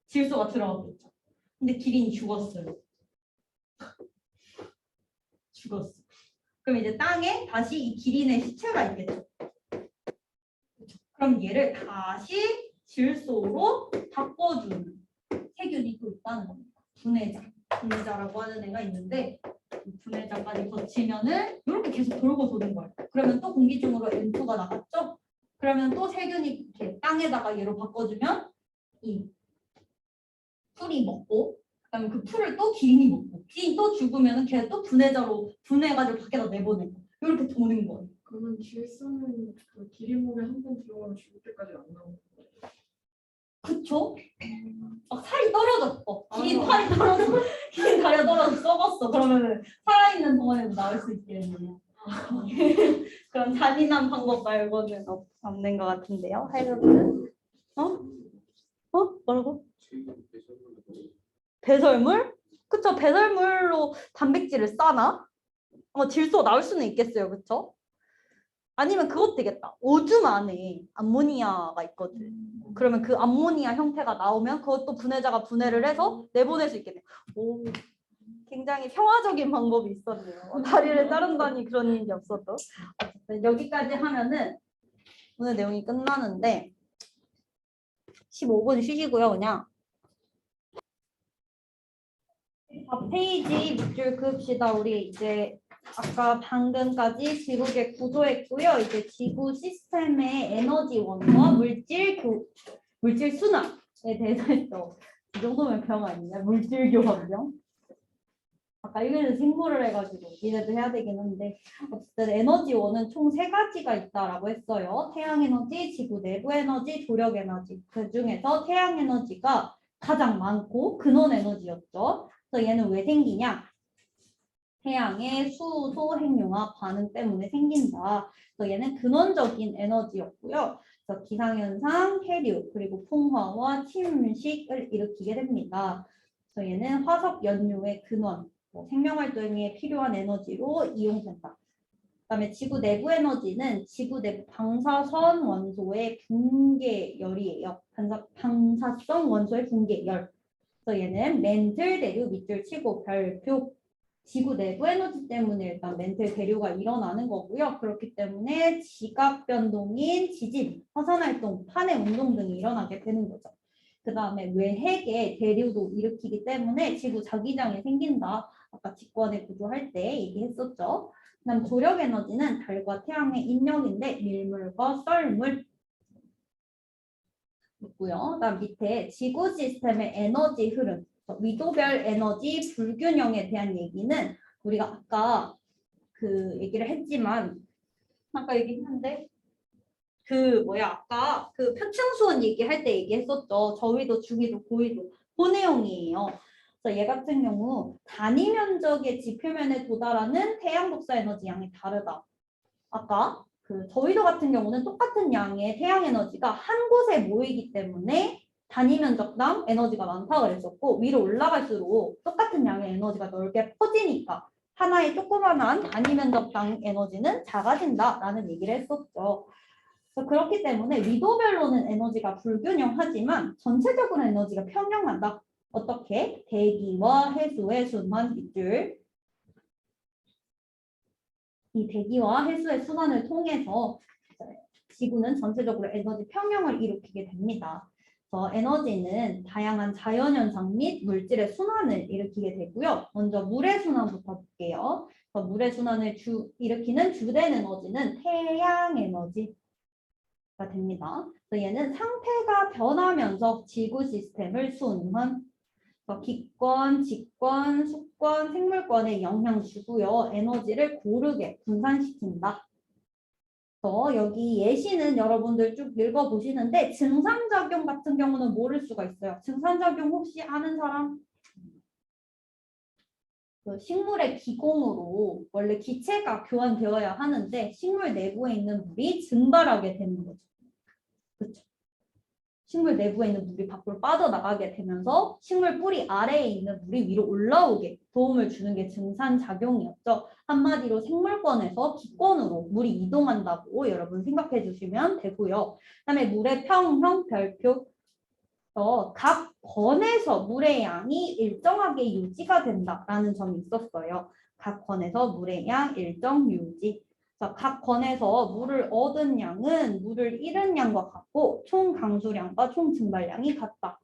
질소가 들어가겠죠. 근데 기린이 죽었어요. 죽었어. 그럼 이제 땅에 다시 이 기린의 시체가 있겠죠. 그럼 얘를 다시 질소로 바꿔주는 세균이 또 있다는 겁니다. 분해자라고 하는 애가 있는데 분해자까지 거치면은 이렇게 계속 돌고 도는 거예요. 그러면 또 공기 중으로 N2가 나갔죠? 그러면 또 세균이 이렇게 땅에다가 얘로 바꿔주면 이 풀이 먹고 그다음에 그 풀을 또 기린이 먹고 기린이 또 죽으면은 걔 또 분해자로 분해해가지고 밖에다 내보내고 이렇게 도는 거예요. 그러면 질소는 그 기린물에 한 번 들어가면 죽을 때까지 안 나오는 거예요. 그쵸? 막 살이 떨어졌어. 기린 아. 살이 떨어져. 기린 다리가 떨어져 썩었어. 그러면은 살아있는 동안에도 나올 수 있겠네요. 그런 잔인한 방법 말고는 없는 것 같은데요. 하여튼 뭐라고? 배설물? 그쵸? 배설물로 단백질을 싸나? 질소 나올 수는 있겠어요. 그쵸? 아니면 그것도 되겠다. 오줌 안에 암모니아가 있거든. 그러면 그 암모니아 형태가 나오면 그것도 분해자가 분해를 해서 내보낼 수 있겠네요. 오, 굉장히 평화적인 방법이 있었네요. 다리를 자른다니 그런 일이 없어도. 어쨌든 여기까지 하면은 오늘 내용이 끝나는데 15분 쉬시고요. 그냥 4페이지 밑줄 그읍시다. 우리 이제 아까 방금까지 지구계 구조했고요. 이제 지구 시스템의 에너지원과 물질 순환에 대해서 했죠. 이 정도면 병 아니냐? 물질 교환병. 아까 이거는 생물을 해가지고 니네도 해야 되긴 한데 어쨌든 에너지원은 총 3가지가 있다라고 했어요. 태양 에너지, 지구 내부 에너지, 조력 에너지. 그 중에서 태양 에너지가 가장 많고 근원 에너지였죠. 그래서 얘는 왜 생기냐? 태양의 수소 핵융합 반응 때문에 생긴다. 그래서 얘는 근원적인 에너지였고요. 그래서 기상현상, 해류, 그리고 풍화와 침식을 일으키게 됩니다. 그래서 얘는 화석 연료의 근원, 생명활동에 필요한 에너지로 이용된다. 그다음에 지구 내부 에너지는 지구 내부 방사선 원소의 붕괴열이에요. 방사성 원소의 붕괴열. 그래서 얘는 멘틀 대류 밑줄 치고 별표 지구 내부 에너지 때문에 일단 멘틀 대류가 일어나는 거고요. 그렇기 때문에 지각 변동인 지진, 화산 활동, 판의 운동 등이 일어나게 되는 거죠. 그 다음에 외핵의 대류도 일으키기 때문에 지구 자기장이 생긴다. 아까 직관의 구조할 때 얘기했었죠. 그다음 조력 에너지는 달과 태양의 인력인데 밀물과 썰물 있고요. 그다음 밑에 지구 시스템의 에너지 흐름, 위도별 에너지 불균형에 대한 얘기는 우리가 아까 그 얘기를 했지만 아까 얘기했는데 아까 그 표층수원 얘기할 때 얘기했었죠. 저위도, 중위도, 고위도 그 내용이에요. 그래서 얘 같은 경우 단위 면적의 지표면에 도달하는 태양 복사 에너지 양이 다르다. 아까 그 저위도 같은 경우는 똑같은 양의 태양 에너지가 한 곳에 모이기 때문에 단위 면적당 에너지가 많다고 그랬었고 위로 올라갈수록 똑같은 양의 에너지가 넓게 퍼지니까 하나의 조그만한 단위 면적당 에너지는 작아진다라는 얘기를 했었죠. 그래서 그렇기 때문에 위도별로는 에너지가 불균형하지만 전체적으로 에너지가 평형한다. 어떻게? 대기와 해수의 순환 밑줄. 이 대기와 해수의 순환을 통해서 지구는 전체적으로 에너지 평형을 일으키게 됩니다. 그래서 에너지는 다양한 자연현상 및 물질의 순환을 일으키게 되고요. 먼저 물의 순환부터 볼게요. 그래서 물의 순환을 일으키는 주된 에너지는 태양 에너지가 됩니다. 그래서 얘는 상태가 변하면서 지구 시스템을 순환, 기권, 직권, 수권, 생물권에 영향 주고요. 에너지를 고르게 분산시킨다. 여기 예시는 여러분들 쭉 읽어보시는데 증산작용 같은 경우는 모를 수가 있어요. 증산작용 혹시 아는 사람? 그 식물의 기공으로 원래 기체가 교환되어야 하는데 식물 내부에 있는 물이 증발하게 되는 거죠. 그렇죠? 식물 내부에 있는 물이 밖으로 빠져나가게 되면서 식물 뿌리 아래에 있는 물이 위로 올라오게 도움을 주는 게 증산작용이었죠. 한마디로 생물권에서 기권으로 물이 이동한다고 여러분 생각해 주시면 되고요. 그다음에 물의 평형 별표 각 권에서 물의 양이 일정하게 유지가 된다라는 점이 있었어요. 각 권에서 물의 양 일정 유지. 자, 각 권에서 물을 얻은 양은 물을 잃은 양과 같고 총 강수량과 총 증발량이 같다.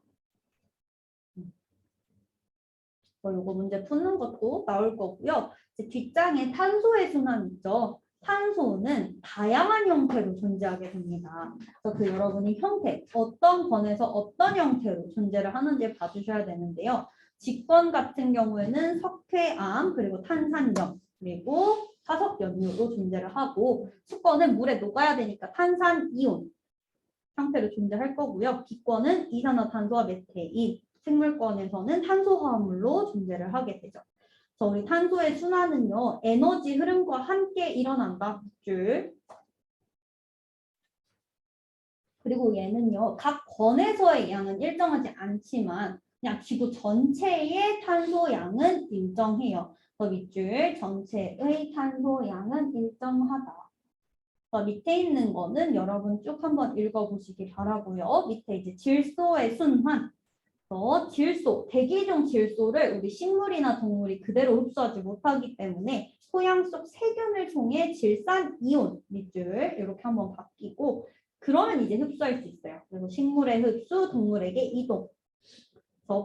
요거 문제 푸는 것도 나올 거고요. 이제 뒷장에 탄소의 순환 있죠. 탄소는 다양한 형태로 존재하게 됩니다. 그래서 그 여러분이 형태, 어떤 권에서 어떤 형태로 존재를 하는지 봐주셔야 되는데요. 직권 같은 경우에는 석회암, 그리고 탄산염, 그리고 화석연료로 존재를 하고 수권은 물에 녹아야 되니까 탄산이온 형태로 존재할 거고요. 기권은 이산화탄소와 메테인, 생물권에서는 탄소화합물로 존재를 하게 되죠. 그래서 우리 탄소의 순환은요. 에너지 흐름과 함께 일어난다. 줄. 그리고 얘는요. 각 권에서의 양은 일정하지 않지만 그냥 지구 전체의 탄소 양은 일정해요. 더 밑줄 전체의 탄소 양은 일정하다. 밑에 있는 거는 여러분 쭉 한번 읽어보시기 바라고요. 밑에 이제 질소의 순환. 질소, 대기 중 질소를 우리 식물이나 동물이 그대로 흡수하지 못하기 때문에 토양 속 세균을 통해 질산 이온 밑줄 이렇게 한번 바뀌고 그러면 이제 흡수할 수 있어요. 그래서 식물의 흡수, 동물에게 이동.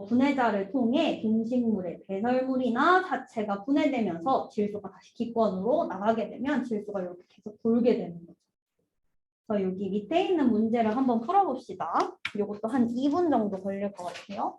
분해자를 통해 동식물의 배설물이나 자체가 분해되면서 질소가 다시 기권으로 나가게 되면 질소가 이렇게 계속 돌게 되는 거죠. 그래서 여기 밑에 있는 문제를 한번 풀어봅시다. 이것도 한 2분 정도 걸릴 것 같아요.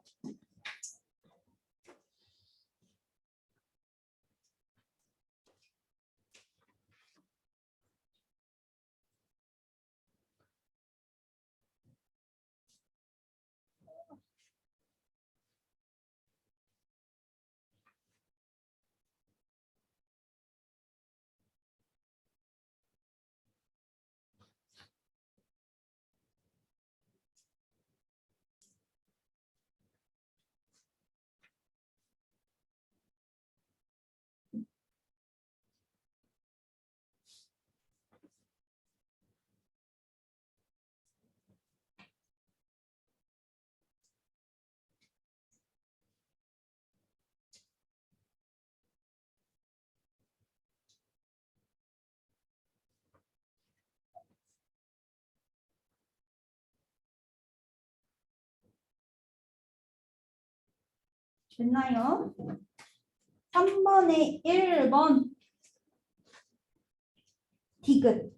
됐나요? 3번에 1번 디귿,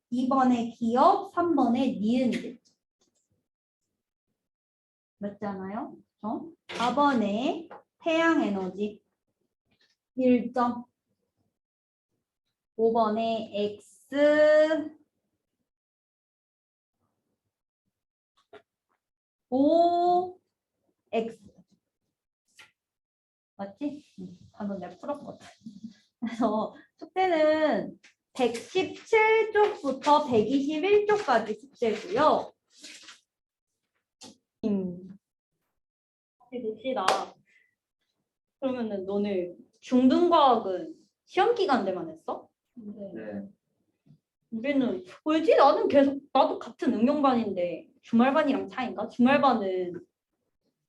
2번에 기억, 3번에 니은들. 맞잖아요? 4번에 태양 에너지 1점, 5번에 X, O, X. 맞지? 방금 내가 풀었거든. 그래서 숙제는 117쪽부터 121쪽까지 숙제고요. 봅시다. 그러면은 너네 중등과학은 시험 기간 때만 했어? 네. 우리는 왜지? 나는 계속 나도 같은 응용반인데 주말반이랑 차인가? 주말반은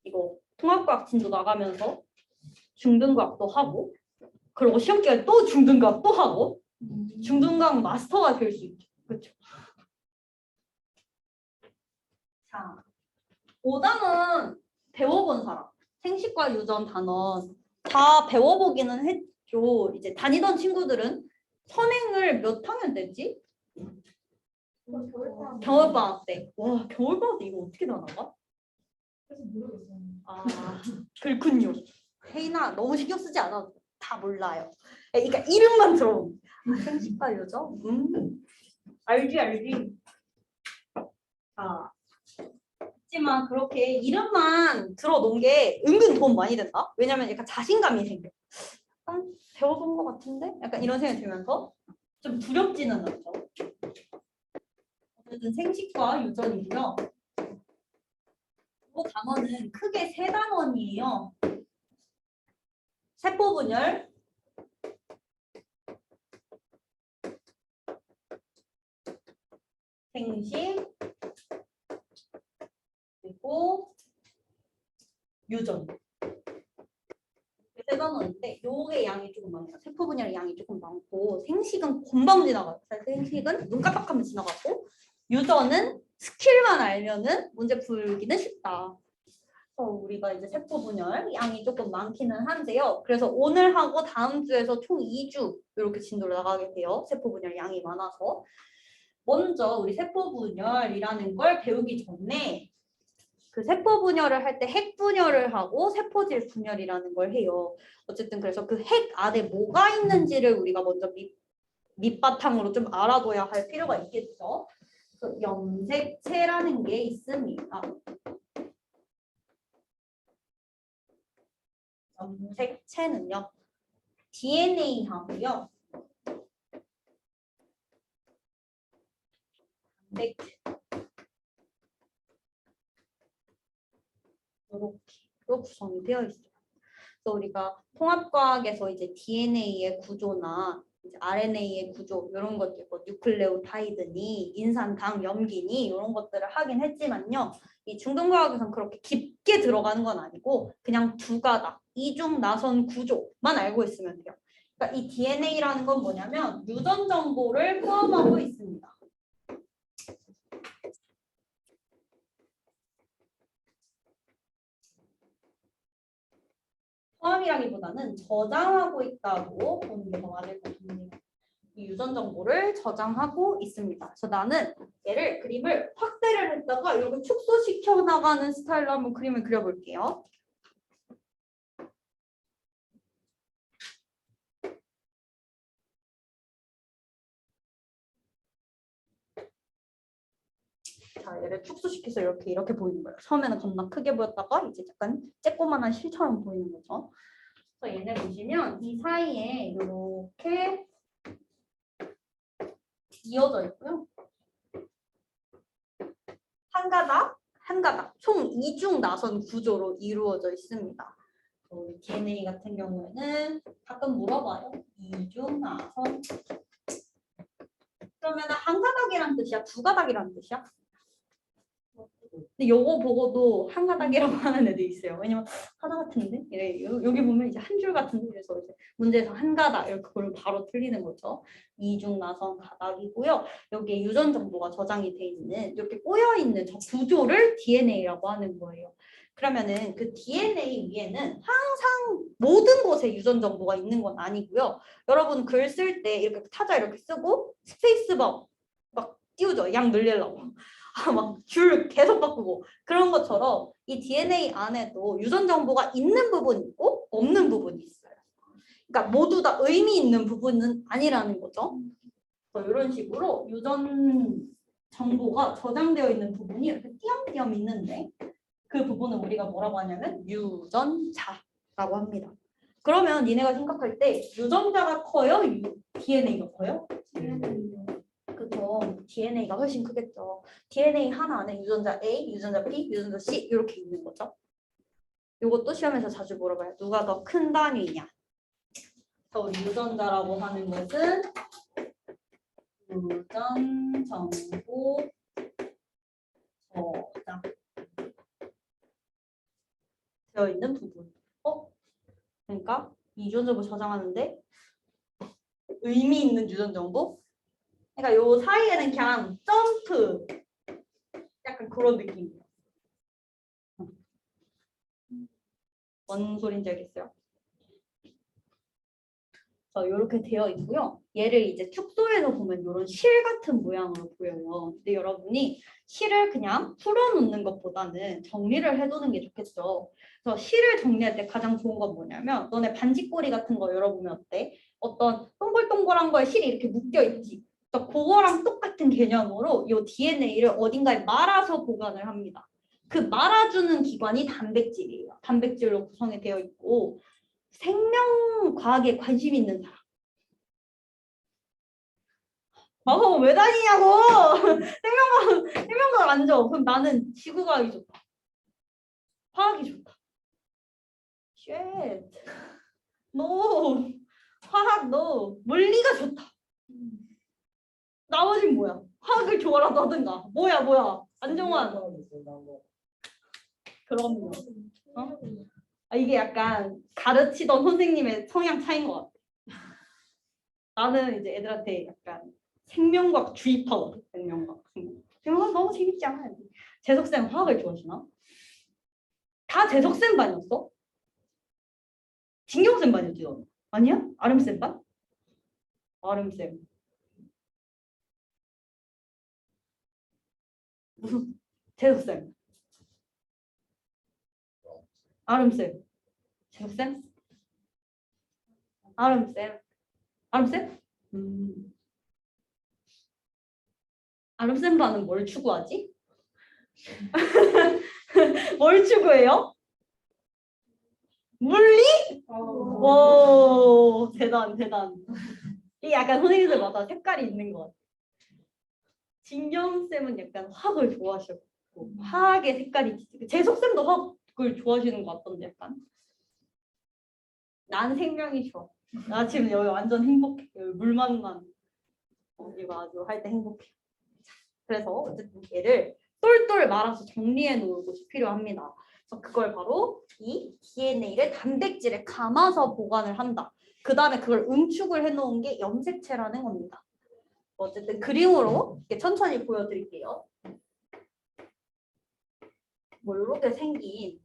이거 통합과학 진도 나가면서 중등과학도 하고 그리고 시험 기간에 또 중등과학 또 하고 중등과학 마스터가 될 수 있죠. 그렇죠? 자, 5단원 배워본 사람 생식과 유전 단원 다 배워보기는 했죠. 이제 다니던 친구들은 선행을 몇 학년 때지? 겨울방학 때. 와, 겨울방학 때 이거 어떻게 다 나가? 그래서 모르겠어요. 아, 그렇군요. 혜인아, 너무 신경 쓰지 않아도 다 몰라요. 그러니까 이름만 들어. 생식과 유전? 알지. 자, 하지만 그렇게 이름만 들어놓은 게 은근 도움 많이 된다. 왜냐면 약간 자신감이 생겨. 약간 배워본 것 같은데? 약간 이런 생각이 들면서 좀 두렵지는 않죠. 어쨌든 생식과 유전이고요. 이 단원은 크게 세 단원이에요. 세포분열, 생식, 그리고 유전. 세 단원 단원인데 요게 양이 조금 많아요. 세포 분열의 양이 조금 많고 생식은 금방 지나가요. 생식은 눈 깜빡하면 지나가고 유전은 스킬만 알면은 문제 풀기는 쉽다. 우리가 이제 세포 분열 양이 조금 많기는 한데요. 그래서 오늘 하고 다음 주에서 총 2주 이렇게 진도를 나가게 돼요. 세포 분열 양이 많아서. 먼저 우리 세포 분열이라는 걸 배우기 전에 그 세포 분열을 할 때 핵 분열을 하고 세포질 분열이라는 걸 해요. 어쨌든 그래서 그 핵 안에 뭐가 있는지를 우리가 먼저 밑바탕으로 좀 알아둬야 할 필요가 있겠죠. 그래서 염색체라는 게 있습니다. 염색체는요. DNA하고요. 이렇게 구성이 되어 있어요. 그래서 우리가 통합과학에서 이제 DNA의 구조나 이제 RNA의 구조 이런 것들, 뭐 뉴클레오타이드니 인산당, 염기니 이런 것들을 하긴 했지만요. 이 중등과학에서는 그렇게 깊게 들어가는 건 아니고 그냥 두 가닥, 이중 나선 구조만 알고 있으면 돼요. 그러니까 이 DNA라는 건 뭐냐면 유전 정보를 포함하고 있습니다. 포함이라기보다는 저장하고 있다고 보는 게 더 맞을 것 같습니다. 이 유전 정보를 저장하고 있습니다. 그래서 나는 얘를 그림을 확대를 했다가 이렇게 축소시켜 나가는 스타일로 한번 그림을 그려볼게요. 자, 얘를 축소시켜서 이렇게 보이는 거예요. 처음에는 겁나 크게 보였다가 이제 약간 쬐꼬만한 실처럼 보이는 거죠. 그래서 얘네 보시면 이 사이에 이렇게 이어져 있고요. 한 가닥 총 이중 나선 구조로 이루어져 있습니다. DNA 같은 경우에는 가끔 물어봐요. 이중 나선. 그러면 한 가닥이란 뜻이야? 두 가닥이란 뜻이야? 근데 요거 보고도 한 가닥이라고 하는 애도 있어요. 왜냐면 하나 같은데? 이래, 여기 보면 이제 한 줄 같은데 그래서 이제 문제에서 한 가닥 이렇게 그걸 바로 틀리는 거죠. 이중 나선 가닥이고요. 여기에 유전 정보가 저장이 돼 있는 이렇게 꼬여 있는 저 구조를 DNA라고 하는 거예요. 그러면은 그 DNA 위에는 항상 모든 곳에 유전 정보가 있는 건 아니고요. 여러분 글 쓸 때 이렇게 타자 이렇게 쓰고 스페이스바 막 띄우죠. 양 늘리려고. 막 줄 계속 바꾸고 그런 것처럼 이 DNA 안에도 유전 정보가 있는 부분이 있고 없는 부분이 있어요. 그러니까 모두 다 의미 있는 부분은 아니라는 거죠. 이런 식으로 유전 정보가 저장되어 있는 부분이 이렇게 띄엄띄엄 있는데 그 부분은 우리가 뭐라고 하냐면 유전자라고 합니다. 그러면 니네가 생각할 때 유전자가 커요? DNA가 커요? 그쵸. DNA가 훨씬 크겠죠. DNA 하나 안에 유전자 A, 유전자 B, 유전자 C 이렇게 있는 거죠. 이것도 시험에서 자주 물어봐요. 누가 더 큰 단위냐? 우리 유전자라고 하는 것은 유전 정보 저장 되어 있는 부분. 그러니까 이 유전 정보 저장하는데 의미 있는 유전 정보? 그러니까 요 사이에는 그냥 점프 약간 그런 느낌이에요. 뭔 소린지 알겠어요? 이렇게 되어 있고요. 얘를 이제 축소해서 보면 이런 실 같은 모양으로 보여요. 근데 여러분이 실을 그냥 풀어놓는 것보다는 정리를 해두는 게 좋겠죠. 그래서 실을 정리할 때 가장 좋은 건 뭐냐면 너네 반지꼬리 같은 거 열어보면 어때? 어떤 동글동글한 거에 실이 이렇게 묶여 있지. 그래서 그거랑 똑같은 개념으로 이 DNA를 어딘가에 말아서 보관을 합니다. 그 말아주는 기관이 단백질이에요. 단백질로 구성이 되어 있고 생명과학에 관심 있는 사람. 마법 왜 다니냐고! 생명과학 안 좋아. 그럼 나는 지구과학이 좋다. 화학이 좋다. 쉣. 너 화학 너 물리가 좋다. 나머진 뭐야? 화학을 좋아라도 하든가. 뭐야. 안정환. 그럼요. 이게 약간 가르치던 선생님의 성향 차이인 것 같아. 나는 이제 애들한테 약간 생명과학 주입하거든. 생명과학. 생명과학 너무 재밌지 않아요? 재석쌤 화학을 좋아하시나? 다 재석쌤 반이었어? 진경쌤 반이었지 너? 아니야? 아름쌤 반? 아름쌤. 무슨 재석쌤? 아름쌤. 재석쌤? 아름쌤. 아름쌤? 아름쌤 반은 뭘 추구하지? 뭘 추구해요? 물리? 오, 대단, 대단. 이 약간 선생님들마다 색깔이 있는 것 같아요. 진경쌤은 약간 화학을 좋아하셨고, 화학의 색깔이, 재석쌤도 화학을 좋아하시는 것 같던데, 약간. 난 생명이 좋아. 나 지금 여기 완전 행복해. 여기 물 만난. 이거 아주 할 때 행복해. 그래서 어쨌든 얘를 똘똘 말아서 정리해 놓을 것이 필요합니다. 그래서 그걸 바로 이 DNA를 단백질에 감아서 보관을 한다. 그 다음에 그걸 응축을 해놓은 게 염색체라는 겁니다. 어쨌든 그림으로 이렇게 천천히 보여드릴게요. 뭐 이렇게 생긴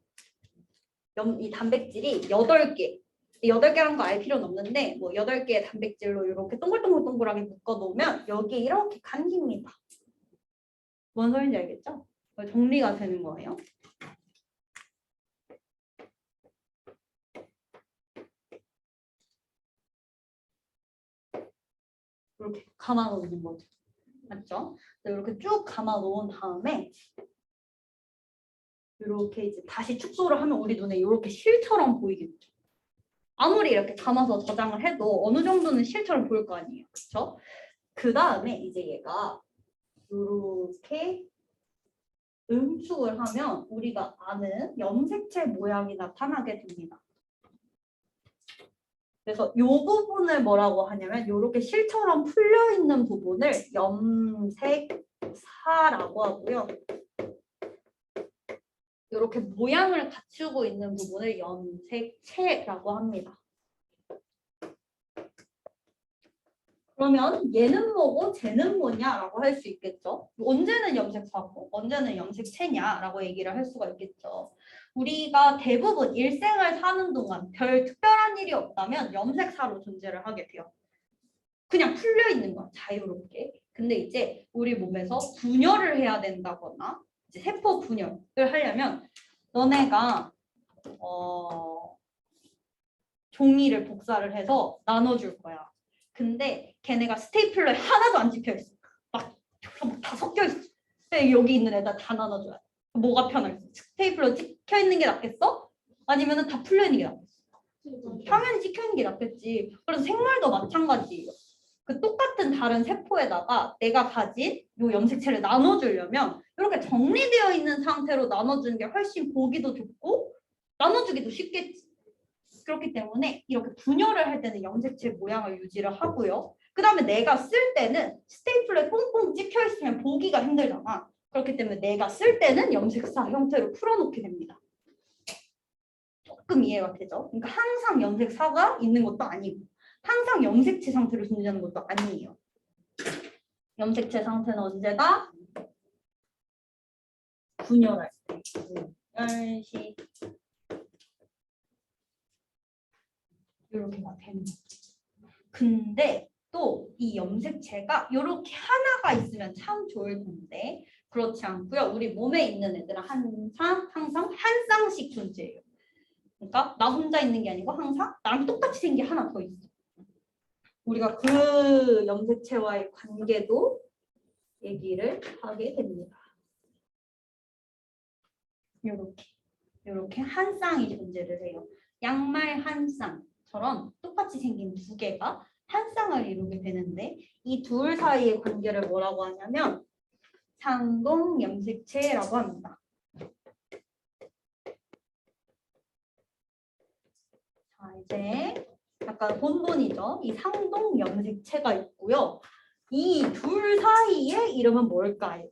이 단백질이 8개. 8개라는 거 알 필요는 없는데 뭐 8개의 단백질로 이렇게 동글동글동글하게 묶어 놓으면 여기에 이렇게 감깁니다. 뭔 소리인지 알겠죠? 정리가 되는 거예요. 이렇게 감아 놓는 거죠. 맞죠? 이렇게 쭉 감아 놓은 다음에 이렇게 이제 다시 축소를 하면 우리 눈에 이렇게 실처럼 보이겠죠. 아무리 이렇게 감아서 저장을 해도 어느 정도는 실처럼 보일 거 아니에요. 그렇죠? 그 다음에 이제 얘가 이렇게 응축을 하면 우리가 아는 염색체 모양이 나타나게 됩니다. 그래서 이 부분을 뭐라고 하냐면 이렇게 실처럼 풀려 있는 부분을 염색사라고 하고요. 이렇게 모양을 갖추고 있는 부분을 염색체라고 합니다. 그러면 얘는 뭐고 쟤는 뭐냐라고 할 수 있겠죠. 언제는 염색사고 언제는 염색체냐라고 얘기를 할 수가 있겠죠. 우리가 대부분 일생을 사는 동안 별 특별한 일이 없다면 염색사로 존재를 하게 돼요. 그냥 풀려 있는 거야, 자유롭게. 근데 이제 우리 몸에서 분열을 해야 된다거나 이제 세포 분열을 하려면 너네가 종이를 복사를 해서 나눠줄 거야. 근데 걔네가 스테이플러에 하나도 안 찍혀 있어. 막 다 섞여 있어. 근데 여기 있는 애들 다 나눠줘야 돼. 뭐가 편할까? 스테이플러 찍혀 있는 게 낫겠어? 아니면은 다 풀려 있는 게 낫겠어? 당연히 찍혀 있는 게 낫겠지. 그래서 생물도 마찬가지예요. 그 똑같은 다른 세포에다가 내가 가진 요 염색체를 나눠주려면 이렇게 정리되어 있는 상태로 나눠주는 게 훨씬 보기도 좋고 나눠주기도 쉽겠지. 그렇기 때문에 이렇게 분열을 할 때는 염색체 모양을 유지를 하고요. 그 다음에 내가 쓸 때는 스테이플러에 뽕뽕 찍혀 있으면 보기가 힘들잖아. 그렇기 때문에 내가 쓸 때는 염색사 형태로 풀어놓게 됩니다. 조금 이해가 되죠? 그러니까 항상 염색사가 있는 것도 아니고 항상 염색체 상태로 존재하는 것도 아니에요. 염색체 상태는 언제다? 분열할 때. 열시 이렇게가 되는 거죠. 근데 또 이 염색체가 이렇게 하나가 있으면 참 좋을 텐데 그렇지 않고요. 우리 몸에 있는 애들은 항상 한 쌍씩 존재해요. 그러니까 나 혼자 있는 게 아니고 항상 나랑 똑같이 생긴 게 하나 더 있어. 우리가 그 염색체와의 관계도 얘기를 하게 됩니다. 이렇게 한 쌍이 존재를 해요. 양말 한 쌍처럼 똑같이 생긴 두 개가 한 쌍을 이루게 되는데 이 둘 사이의 관계를 뭐라고 하냐면 상동 염색체라고 합니다. 자, 이제 약간 본본이죠. 이 상동 염색체가 있고요. 이 둘 사이의 이름은 뭘까요?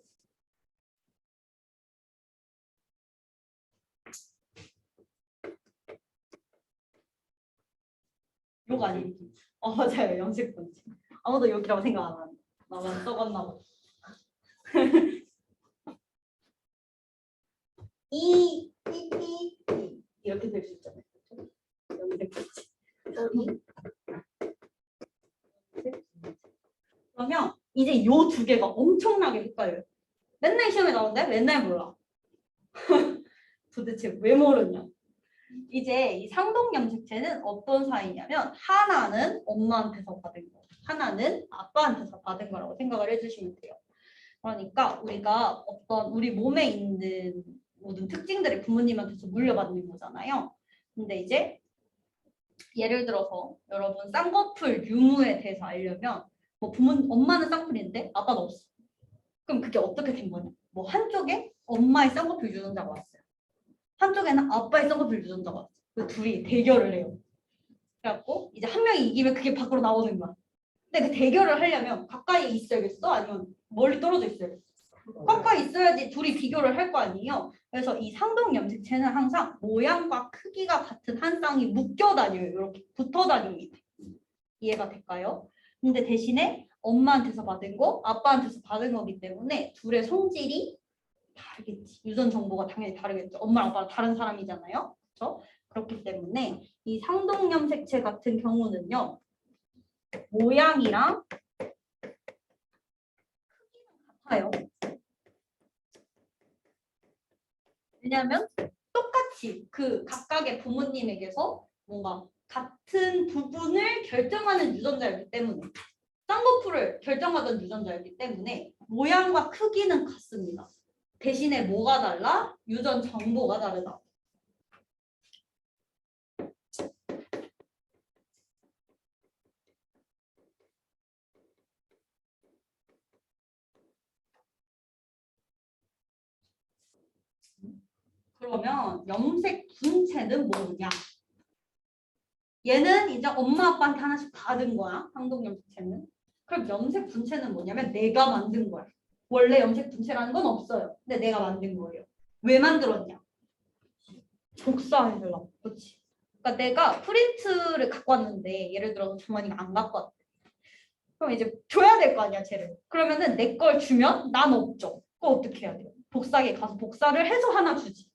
욕 아니에요. 맞아요. 염색 분체. 아무도 욕이라고 생각 안 하는. 나만 썩었나 봐. 이렇게 될 수 있잖아요. 그렇죠? 염색 분체. 그러면 이제 요 두 개가 엄청나게 헷갈려요. 맨날 시험에 나오는데 맨날 몰라. 도대체 왜 모르냐? 이제 이 상동 염색체는 어떤 사이냐면 하나는 엄마한테서 받은 거, 하나는 아빠한테서 받은 거라고 생각을 해주시면 돼요. 그러니까 우리가 어떤 우리 몸에 있는 모든 특징들을 부모님한테서 물려받는 거잖아요. 근데 이제 예를 들어서 여러분 쌍꺼풀 유무에 대해서 알려면 뭐 엄마는 쌍꺼풀인데 아빠는 없어. 그럼 그게 어떻게 된 거냐? 뭐 한쪽에 엄마의 쌍꺼풀 유전자가 왔어요. 한쪽에는 아빠의 쌍꺼풀 유전자가 왔어요. 그 둘이 대결을 해요. 그래갖고 이제 한 명이 이기면 그게 밖으로 나오는 거야. 근데 그 대결을 하려면 가까이 있어야겠어? 아니면 멀리 떨어져 있어야겠어? 가까이 있어야지 둘이 비교를 할 거 아니에요. 그래서 이 상동 염색체는 항상 모양과 크기가 같은 한 쌍이 묶여 다녀요. 이렇게 붙어 다닙니다. 이해가 될까요? 근데 대신에 엄마한테서 받은 거, 아빠한테서 받은 거기 때문에 둘의 성질이 다르겠지. 유전 정보가 당연히 다르겠죠. 엄마랑 아빠랑 다른 사람이잖아요. 그렇죠? 그렇기 때문에 이 상동 염색체 같은 경우는요. 모양이랑 크기는 같아요. 왜냐하면 똑같이 그 각각의 부모님에게서 뭔가 같은 부분을 결정하는 유전자였기 때문에 쌍꺼풀을 결정하던 유전자였기 때문에 모양과 크기는 같습니다. 대신에 뭐가 달라? 유전 정보가 다르다. 그러면 염색 분체는 뭐냐? 얘는 이제 엄마 아빠한테 하나씩 받은 거야. 상동 염색체는. 그럼 염색 분체는 뭐냐면 내가 만든 거야. 원래 염색 분체라는 건 없어요. 근데 내가 만든 거예요. 왜 만들었냐? 복사해주려고. 그렇지. 그러니까 내가 프린트를 갖고 왔는데 예를 들어서 주머니가 안 갖고 왔대. 그럼 이제 줘야 될 거 아니야, 쟤를. 그러면은 내 걸 주면 난 없죠. 그거 어떻게 해야 돼요? 복사기에 가서 복사를 해서 하나 주지.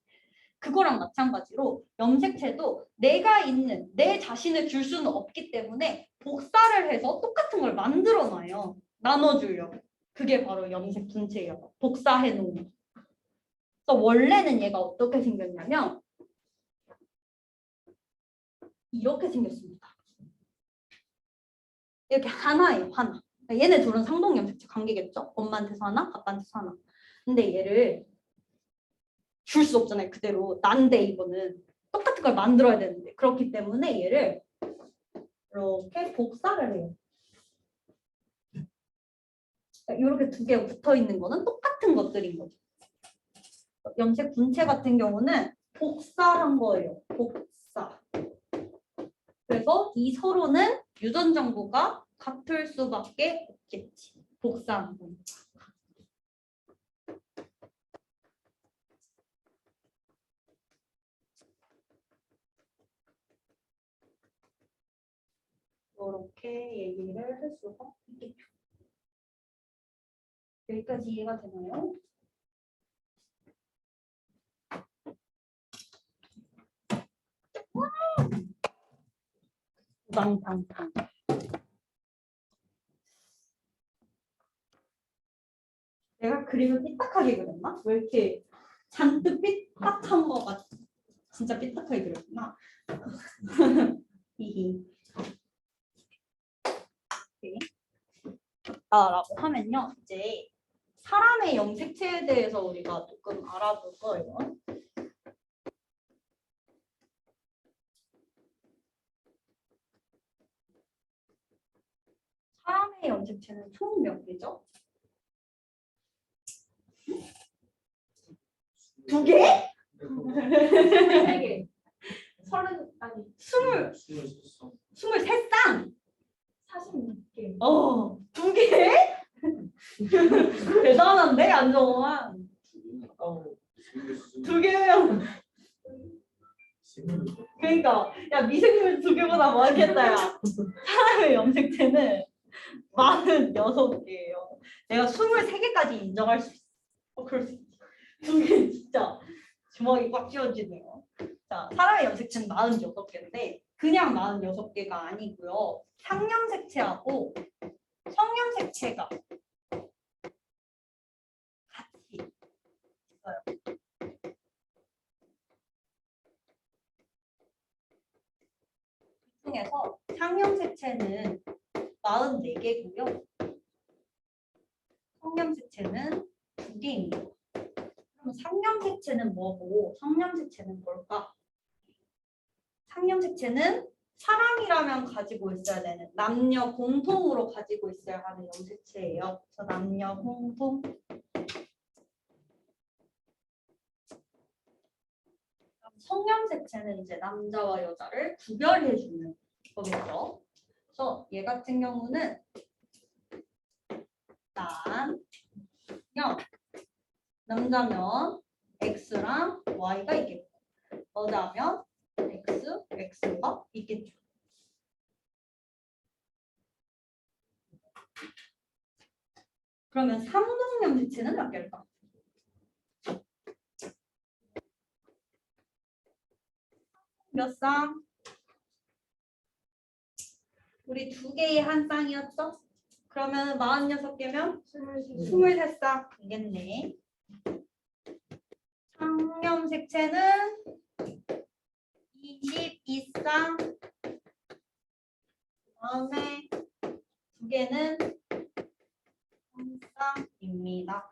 그거랑 마찬가지로 염색체도 내가 있는 내 자신을 줄 수는 없기 때문에 복사를 해서 똑같은 걸 만들어 놔요. 나눠주려고. 그게 바로 염색 분체예요. 복사해 놓은. 그래서 원래는 얘가 어떻게 생겼냐면 이렇게 생겼습니다. 이렇게 하나예요, 하나. 얘네 둘은 상동 염색체 관계겠죠? 엄마한테서 하나, 아빠한테서 하나. 근데 얘를 줄 수 없잖아요. 그대로 난데 이거는 똑같은 걸 만들어야 되는데 그렇기 때문에 얘를 이렇게 복사를 해요. 이렇게 두 개가 붙어 있는 거는 똑같은 것들인 거죠. 염색 분체 같은 경우는 복사한 거예요. 복사. 그래서 이 서로는 유전 정보가 같을 수밖에 없겠지. 복사한 거. 이렇게 얘기를 할 수가 있겠죠. 여기까지 이해가 되나요? 우당탕탕. 내가 그림을 삐딱하게 그렸나? 왜 이렇게 잔뜩 삐딱한 거가 진짜 삐딱하게 그렸구나. 히히. 라고 하면요. 이제 사람의 염색체에 대해서 우리가 조금 알아볼 거예요. 사람의 염색체는 총 몇 개죠? 2개? 23개. 23쌍! 46개. 2개? 대단한데, 안정환. 2개면. 그러니까 야 미생물 2개보다 많겠다 야. 사람의 염색체는 46개예요. 내가 23개까지 인정할 수 있어. 그럴 수 있지. 2개 진짜 주먹이 꽉 쥐어지네요. 자, 사람의 염색체는 46개인데 그냥 46개가 아니고요. 상염색체하고 성염색체가 같이 있어요. 그 중에서 상염색체는 44개고요. 성염색체는 2개입니다. 그럼 상염색체는 뭐고 성염색체는 뭘까? 상염색체는 사람이라면 가지고 있어야 되는 남녀 공통으로 가지고 있어야 하는 염색체예요. 그래서 남녀 공통. 성염색체는 이제 남자와 여자를 구별해주는 거겠죠. 그래서 얘 같은 경우는 남자면 X랑 Y가 있겠고 여자면 X, X가 있겠죠. 그러면 삼동염색체는 몇 개일까? 몇 쌍? 우리 2개의 한 쌍이었죠? 그러면 46개면 23쌍이겠네. 상염색체는 22쌍. 다음에 2개는 3쌍입니다.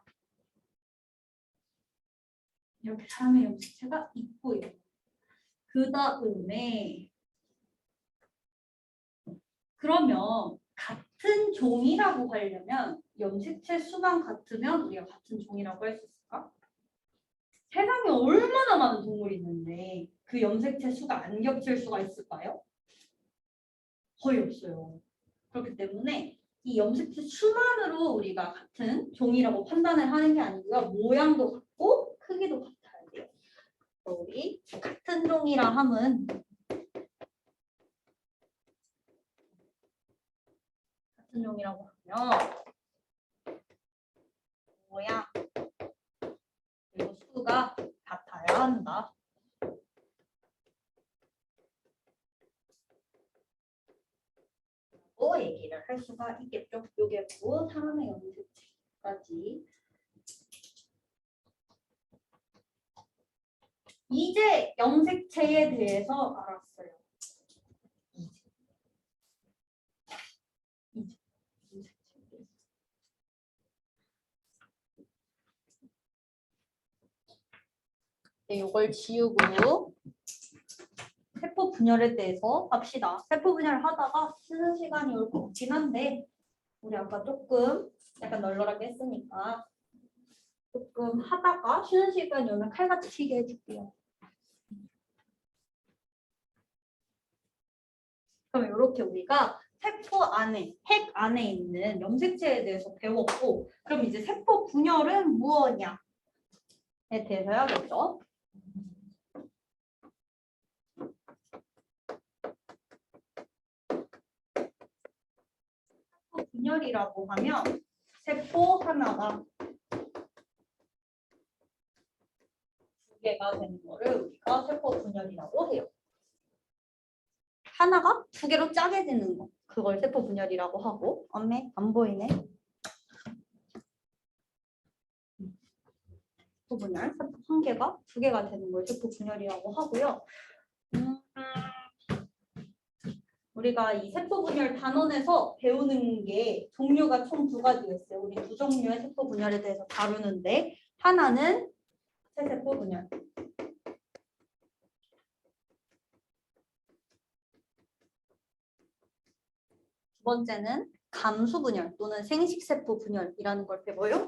이렇게 사람의 염색체가 있고요. 그 다음에 그러면 같은 종이라고 하려면 염색체 수만 같으면 우리가 같은 종이라고 할 수 있을까? 세상에 얼마나 많은 동물이 있는데 그 염색체 수가 안 겹칠 수가 있을까요? 거의 없어요. 그렇기 때문에 이 염색체 수만으로 우리가 같은 종이라고 판단을 하는 게 아니고요. 모양도 같고 크기도 같아야 돼요. 우리 같은 종이라 함은 같은 종이라고 하면 모양 그리고 수가 같아야 한다. 또 얘기를 할 수가 있겠죠. 요게 뭐 사람의 염색체까지. 이제 염색체에 대해서 알았어요. 이제 염색체. 네, 요걸 지우고 세포 분열에 대해서 합시다. 세포 분열을 하다가 쉬는 시간이 올 것 같긴 한데 우리 아까 조금 약간 널널하게 했으니까 조금 하다가 쉬는 시간이 오면 칼같이 쉬게 해줄게요. 그럼 이렇게 우리가 세포 안에, 핵 안에 있는 염색체에 대해서 배웠고 그럼 이제 세포 분열은 무엇이냐에 대해서 해야겠죠. 세포 분열이라고 하면 세포 하나가 2개가 되는 거를 우리가 세포 분열이라고 해요. 하나가 2개로 짜게 되는 거. 그걸 세포 분열이라고 하고. 엄매 안 보이네. 세포 분열. 세포 1개가 2개가 되는 걸 세포 분열이라고 하고요. 우리가 이 세포 분열 단원에서 배우는 게 종류가 총 2가지가 있어요. 우리 2종류의 세포 분열에 대해서 다루는데 하나는 세세포 분열. 두 번째는 감수 분열 또는 생식세포 분열이라는 걸 배워요.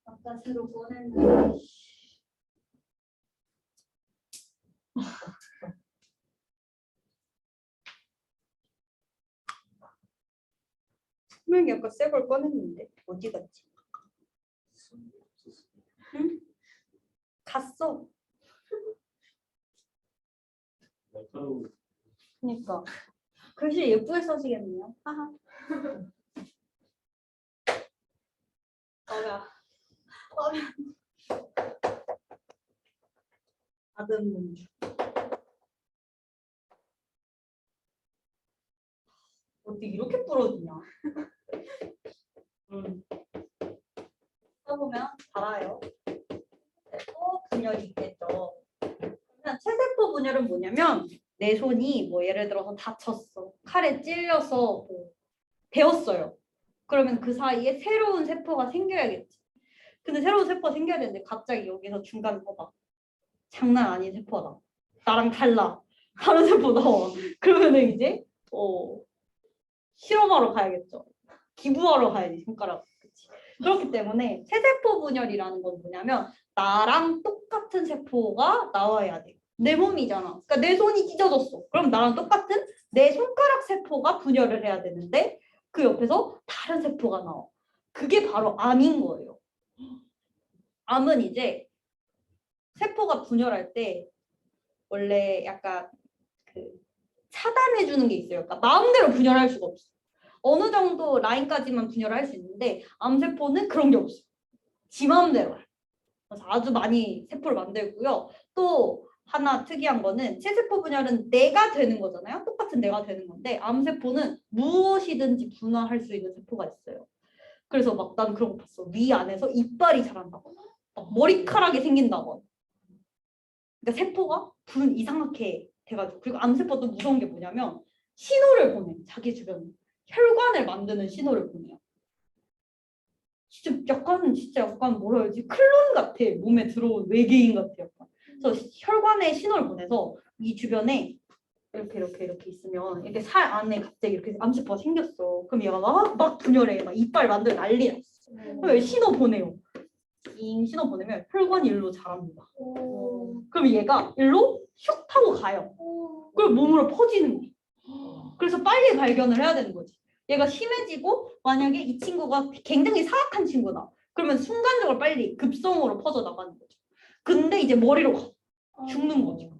아까 새로 꺼냈는데. 분명히 아까 새 걸 꺼냈는데 어디 갔지? 응? 다 써. 날카로운 그러니까 글씨 예쁘게 써시겠네요. 하하. 어면 아든 문주. 어떻게 이렇게 부러지냐? 써보면 달아요. 세포 분열이 있겠죠. 그러면 체세포 분열은 뭐냐면 내 손이 뭐 예를 들어서 다쳤어. 칼에 찔려서 뭐 베었어요. 그러면 그 사이에 새로운 세포가 생겨야겠지. 근데 새로운 세포가 생겨야 되는데 갑자기 여기서 중간에 봐. 장난 아닌 세포다. 나랑 달라. 다른 세포 나와. 그러면은 이제 실험하러 가야겠죠. 기부하러 가야지 손가락. 그치? 그렇기 때문에 세세포 분열이라는 건 뭐냐면 나랑 똑같은 세포가 나와야 돼. 내 몸이잖아. 그러니까 내 손이 찢어졌어. 그럼 나랑 똑같은 내 손가락 세포가 분열을 해야 되는데 그 옆에서 다른 세포가 나와. 그게 바로 암인 거예요. 암은 이제 세포가 분열할 때 원래 약간 그 차단해 주는 게 있어요. 그러니까 마음대로 분열할 수가 없어. 어느 정도 라인까지만 분열을 할 수 있는데 암세포는 그런 게 없어. 지 마음대로 해. 그래서 아주 많이 세포를 만들고요. 또 하나 특이한 거는 체세포 분열은 내가 되는 거잖아요. 똑같은 내가 되는 건데 암세포는 무엇이든지 분화할 수 있는 세포가 있어요. 그래서 막 난 그런 거 봤어. 위 안에서 이빨이 자란다거나 막 머리카락이 생긴다거나. 그러니까 세포가 이상하게 돼가지고 그리고 암세포도 무서운 게 뭐냐면 신호를 보내. 자기 주변에. 혈관을 만드는 신호를 보내요. 진짜 약간 뭐라 해야지 클론 같아. 몸에 들어온 외계인 같아. 약간. 그래서 혈관에 신호를 보내서 이 주변에 이렇게 있으면 이렇게 살 안에 갑자기 이렇게 암세포가 생겼어. 그럼 얘가 막 분열해. 막 이빨 만들어 난리 났어. 그럼 신호 보내요. 잉 신호 보내면 혈관이 일로 자랍니다. 그럼 얘가 일로 슉 타고 가요. 그럼 몸으로 퍼지는 거야. 그래서 빨리 발견을 해야 되는 거지. 얘가 심해지고 만약에 이 친구가 굉장히 사악한 친구다. 그러면 순간적으로 빨리 급성으로 퍼져 나가는 거죠. 근데 이제 머리로 가. 죽는 거죠.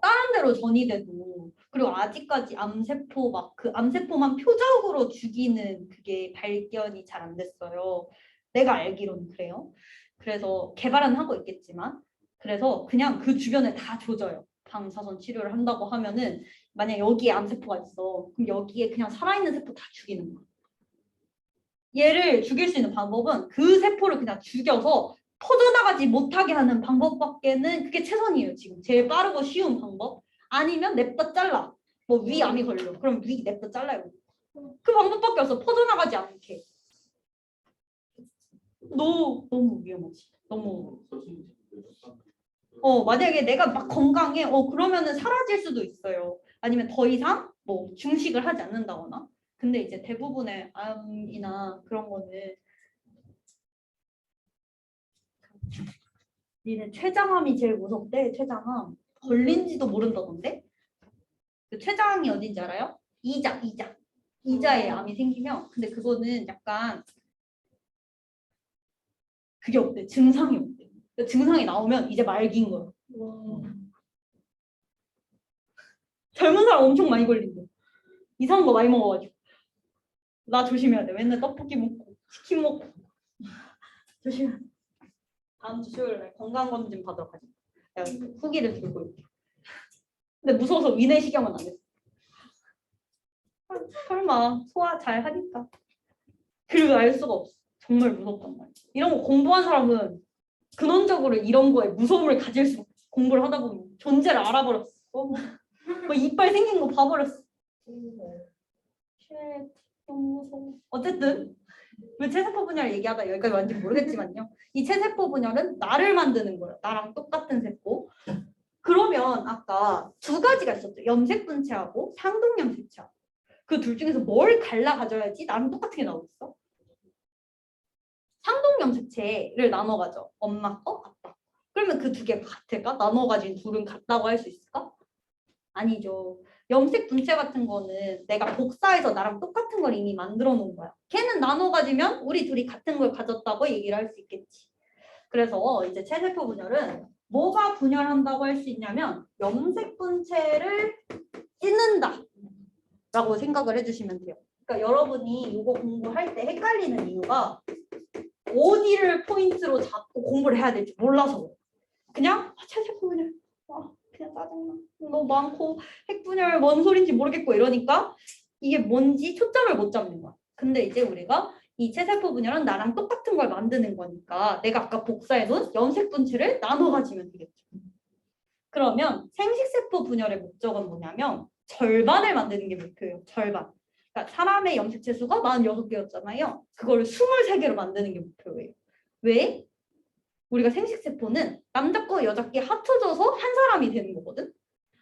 다른 데로 전이돼도 그리고 아직까지 암세포 막 그 암세포만 표적으로 죽이는 그게 발견이 잘 안 됐어요. 내가 알기로는 그래요. 그래서 개발은 하고 있겠지만 그래서 그냥 그 주변에 다 조져요. 방사선 치료를 한다고 하면은 만약 여기에 암세포가 있어. 그럼 여기에 그냥 살아있는 세포 다 죽이는 거야. 얘를 죽일 수 있는 방법은 그 세포를 그냥 죽여서 퍼져나가지 못하게 하는 방법밖에는 그게 최선이에요. 지금 제일 빠르고 쉬운 방법. 아니면 냅다 잘라. 뭐 위암이 걸려. 그럼 위 냅다 잘라요. 그 방법밖에 없어. 퍼져나가지 않게. 너무 위험하지. 너무. 만약에 내가 막 건강해. 그러면은 사라질 수도 있어요. 아니면 더 이상 뭐 중식을 하지 않는다거나. 근데 이제 대부분의 암이나 그런 거는 니네 췌장암이 제일 무섭대. 췌장암. 걸린지도 모른다던데? 그 췌장이 어딘지 알아요? 이자에 암이 생기면 근데 그거는 약간 그게 없대. 증상이 없대. 그러니까 증상이 나오면 이제 말기인 거야. 젊은 사람 엄청 많이 걸린대. 이상한 거 많이 먹어가지고. 나 조심해야 돼. 맨날 떡볶이 먹고 치킨 먹고. 조심해. 다음 주 수요일 날 건강검진 받으러 가자. 내가 후기를 들고 올게. 근데 무서워서 위내시경은 안 했어. 설마 소화 잘 하니까. 그리고 알 수가 없어. 정말 무섭단 말이야. 이런 거 공부한 사람은 근원적으로 이런 거에 무서움을 가질 수 없어. 공부를 하다 보면 존재를 알아버렸어. 뭐 이빨 생긴 거 봐버렸어. 너무 무서워. 어쨌든 왜 체세포 분열 얘기하다 여기까지 왔는지 모르겠지만요. 이 체세포 분열은 나를 만드는 거예요. 나랑 똑같은 세포. 그러면 아까 두 가지가 있었죠. 염색 분체하고 상동 염색체하고. 그 둘 중에서 뭘 갈라 가져야지 나랑 똑같은 게 나오겠어? 상동 염색체를 나눠 가져. 엄마 거, 아빠. 그러면 그 두 개가 같을까? 나눠 가진 둘은 같다고 할 수 있을까? 아니죠. 염색 분체 같은 거는 내가 복사해서 나랑 똑같은 걸 이미 만들어 놓은 거야. 걔는 나눠 가지면 우리 둘이 같은 걸 가졌다고 얘기를 할 수 있겠지. 그래서 이제 체세포 분열은 뭐가 분열한다고 할 수 있냐면 염색분체를 찢는다 라고 생각을 해주시면 돼요. 그러니까 여러분이 이거 공부할 때 헷갈리는 이유가 어디를 포인트로 잡고 공부를 해야 될지 몰라서 그냥 체세포 분열 그냥 짜증나 너무 많고 핵분열 뭔 소린지 모르겠고 이러니까 이게 뭔지 초점을 못 잡는 거야. 근데 이제 우리가 이 체세포 분열은 나랑 똑같은 걸 만드는 거니까 내가 아까 복사해놓은 염색분체를 나눠 가지면 되겠죠. 그러면 생식세포 분열의 목적은 뭐냐면 절반을 만드는 게 목표예요. 절반. 그러니까 사람의 염색체 수가 46개였잖아요. 그거를 23개로 만드는 게 목표예요. 왜? 우리가 생식세포는 남자 거 여자 게 합쳐져서 한 사람이 되는 거거든.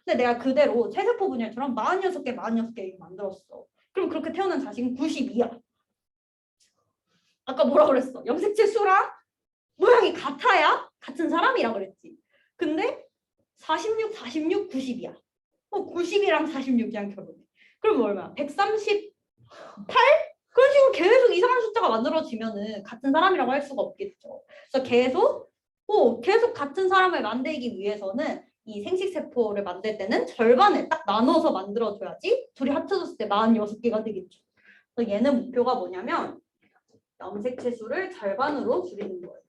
근데 내가 그대로 체세포 분열처럼 46개, 46개 만들었어. 그럼 그렇게 태어난 자식은 92야. 아까 뭐라 그랬어? 염색체 수랑 모양이 같아야 같은 사람이라 그랬지. 근데 46, 46, 90이야. 90이랑 46이랑 결혼해. 그럼 얼마야? 138? 그런 식으로 계속 이상한 숫자가 만들어지면은 같은 사람이라고 할 수가 없겠죠. 그래서 계속 같은 사람을 만들기 위해서는 이 생식세포를 만들 때는 절반을 딱 나눠서 만들어줘야지 둘이 합쳐졌을 때 46개가 되겠죠. 그래서 얘는 목표가 뭐냐면 염색체 수를 절반으로 줄이는 거예요.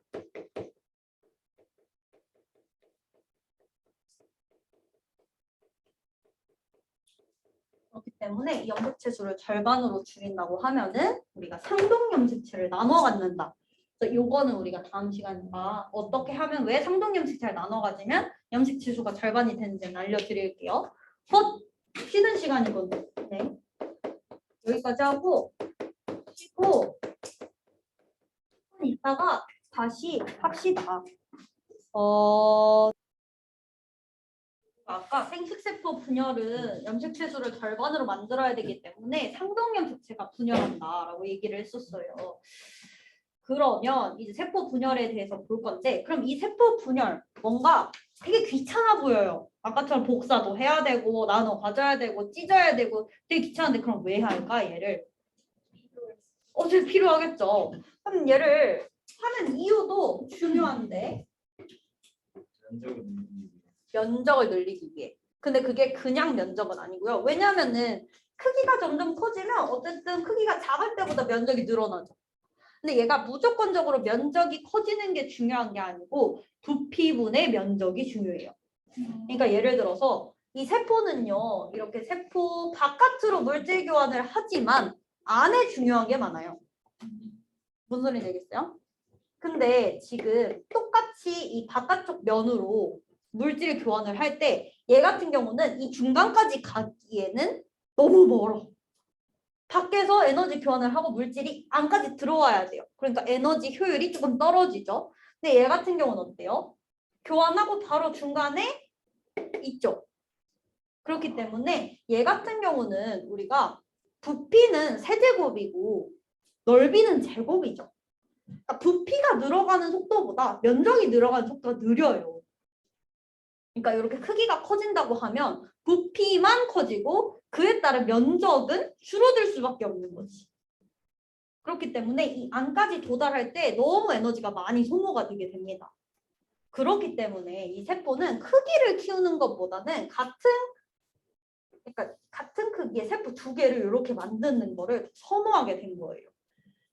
그렇기 때문에 이 염색체 수를 절반으로 줄인다고 하면은 우리가 상동 염색체를 나눠 갖는다. 그래서 요거는 우리가 다음 시간에 어떻게 하면 왜 상동 염색체를 나눠 가지면 염색체 수가 절반이 되는지 알려드릴게요. 쉬는 시간이거든요. 네. 여기까지 하고 쉬고 이따가 다시 합시다. 아까 생식세포 분열은 염색체 수를 절반으로 만들어야 되기 때문에 상동 염색체가 분열한다라고 얘기를 했었어요. 그러면 이제 세포 분열에 대해서 볼 건데 그럼 이 세포 분열 뭔가 되게 귀찮아 보여요. 아까처럼 복사도 해야 되고 나눠 가져야 되고 찢어야 되고 되게 귀찮은데 그럼 왜 할까 얘를? 어차피 필요하겠죠. 그럼 얘를 하는 이유도 중요한데 면적을 늘리기 위해. 근데 그게 그냥 면적은 아니고요. 왜냐면은 크기가 점점 커지면 어쨌든 크기가 작을 때보다 면적이 늘어나죠. 근데 얘가 무조건적으로 면적이 커지는 게 중요한 게 아니고 부피분의 면적이 중요해요. 그러니까 예를 들어서 이 세포는요. 이렇게 세포 바깥으로 물질 교환을 하지만 안에 중요한 게 많아요. 무슨 소리인지 알겠어요? 근데 지금 똑같이 이 바깥쪽 면으로 물질 교환을 할 때 얘 같은 경우는 이 중간까지 가기에는 너무 멀어. 밖에서 에너지 교환을 하고 물질이 안까지 들어와야 돼요. 그러니까 에너지 효율이 조금 떨어지죠. 근데 얘 같은 경우는 어때요? 교환하고 바로 중간에 있죠. 그렇기 때문에 얘 같은 경우는 우리가 부피는 세제곱이고 넓이는 제곱이죠. 그러니까 부피가 늘어가는 속도보다 면적이 늘어가는 속도가 느려요. 그러니까 이렇게 크기가 커진다고 하면 부피만 커지고 그에 따른 면적은 줄어들 수밖에 없는 거지. 그렇기 때문에 이 안까지 도달할 때 너무 에너지가 많이 소모가 되게 됩니다. 그렇기 때문에 이 세포는 크기를 키우는 것보다는 같은 크기의 세포 두 개를 이렇게 만드는 거를 선호하게 된 거예요.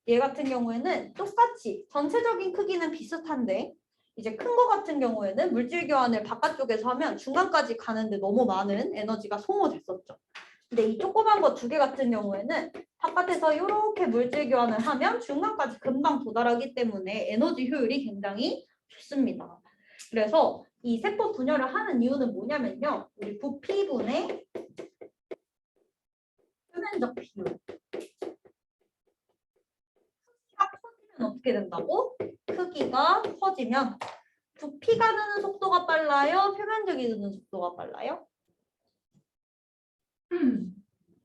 얘 같은 경우에는 똑같이 전체적인 크기는 비슷한데 이제 큰 거 같은 경우에는 물질 교환을 바깥쪽에서 하면 중간까지 가는데 너무 많은 에너지가 소모됐었죠. 근데 이 조그만 거 두 개 같은 경우에는 바깥에서 이렇게 물질 교환을 하면 중간까지 금방 도달하기 때문에 에너지 효율이 굉장히 좋습니다. 그래서 이 세포 분열을 하는 이유는 뭐냐면요. 우리 부피분의 표면적 비율. 어떻게 된다고? 크기가 커지면 부피가 느는 속도가 빨라요? 표면적이 느는 속도가 빨라요?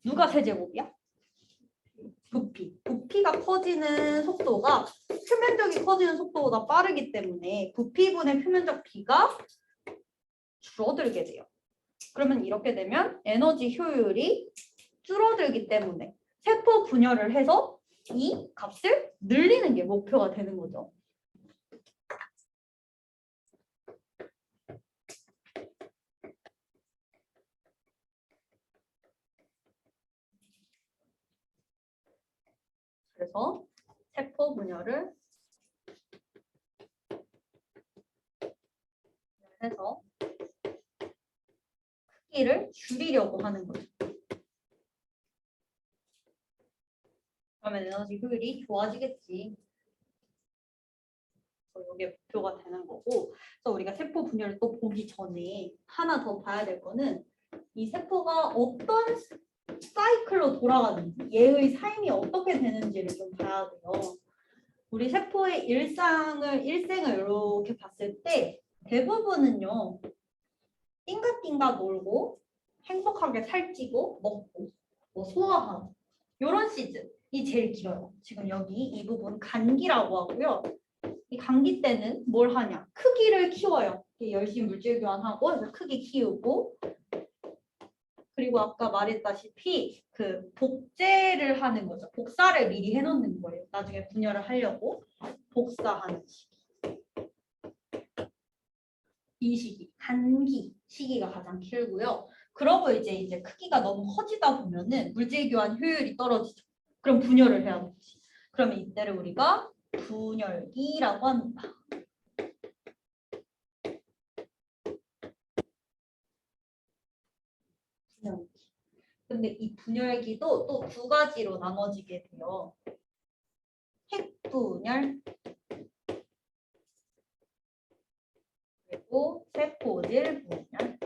누가 세제곱이야? 부피가 커지는 속도가 표면적이 커지는 속도보다 빠르기 때문에 부피분의 표면적 비가 줄어들게 돼요. 그러면 이렇게 되면 에너지 효율이 줄어들기 때문에 세포 분열을 해서 이 값을 늘리는 게 목표가 되는 거죠. 그래서 세포 분열을 해서 크기를 줄이려고 하는 거죠. 그러면 에너지 효율이 좋아지겠지. 이게 목표가 되는 거고. 그래서 우리가 세포 분열을 또 보기 전에 하나 더 봐야 될 거는 이 세포가 어떤 사이클로 돌아가는지, 얘의 삶이 어떻게 되는지를 좀 봐야 돼요. 우리 세포의 일생을 이렇게 봤을 때 대부분은요, 띵가띵가 놀고 행복하게 살찌고 먹고 뭐 소화하고 이런 시즌이 제일 길어요. 지금 여기 이 부분 간기라고 하고요. 이 감기 때는 뭘 하냐? 크기를 키워요. 열심히 물질 교환하고 해서 크기 키우고, 그리고 아까 말했다시피 그 복제를 하는 거죠. 복사를 미리 해놓는 거예요. 나중에 분열을 하려고 복사하는 시기. 이 시기, 간기 시기가 가장 길고요. 그러고 이제 크기가 너무 커지다 보면은 물질 교환 효율이 떨어지죠. 그럼 분열을 해야 되지. 그러면 이때를 우리가 분열기라고 합니다. 분열기. 근데 이 분열기도 또 두 가지로 나눠지게 돼요. 핵분열 그리고 세포질 분열.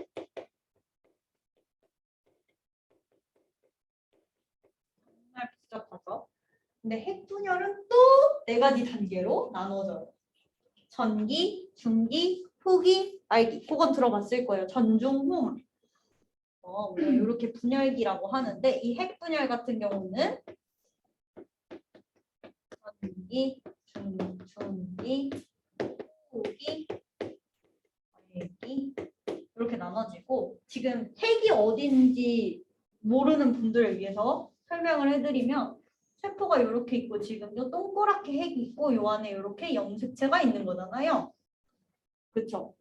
정말 복잡하죠. 근데 핵분열은 또 네 가지 단계로 나눠져요. 전기, 중기, 후기, 말기. 그건 들어봤을 거예요. 전중후말. 이렇게 분열기라고 하는데 이 핵분열 같은 경우는 전기, 중기, 후기, 말기 이렇게 나눠지고, 지금 핵이 어딘지 모르는 분들을 위해서 설명을 해드리면 세포가 이렇게 있고 지금 요 동그랗게 핵이 있고 요 안에 이렇게 염색체가 있는 거잖아요. 그렇죠?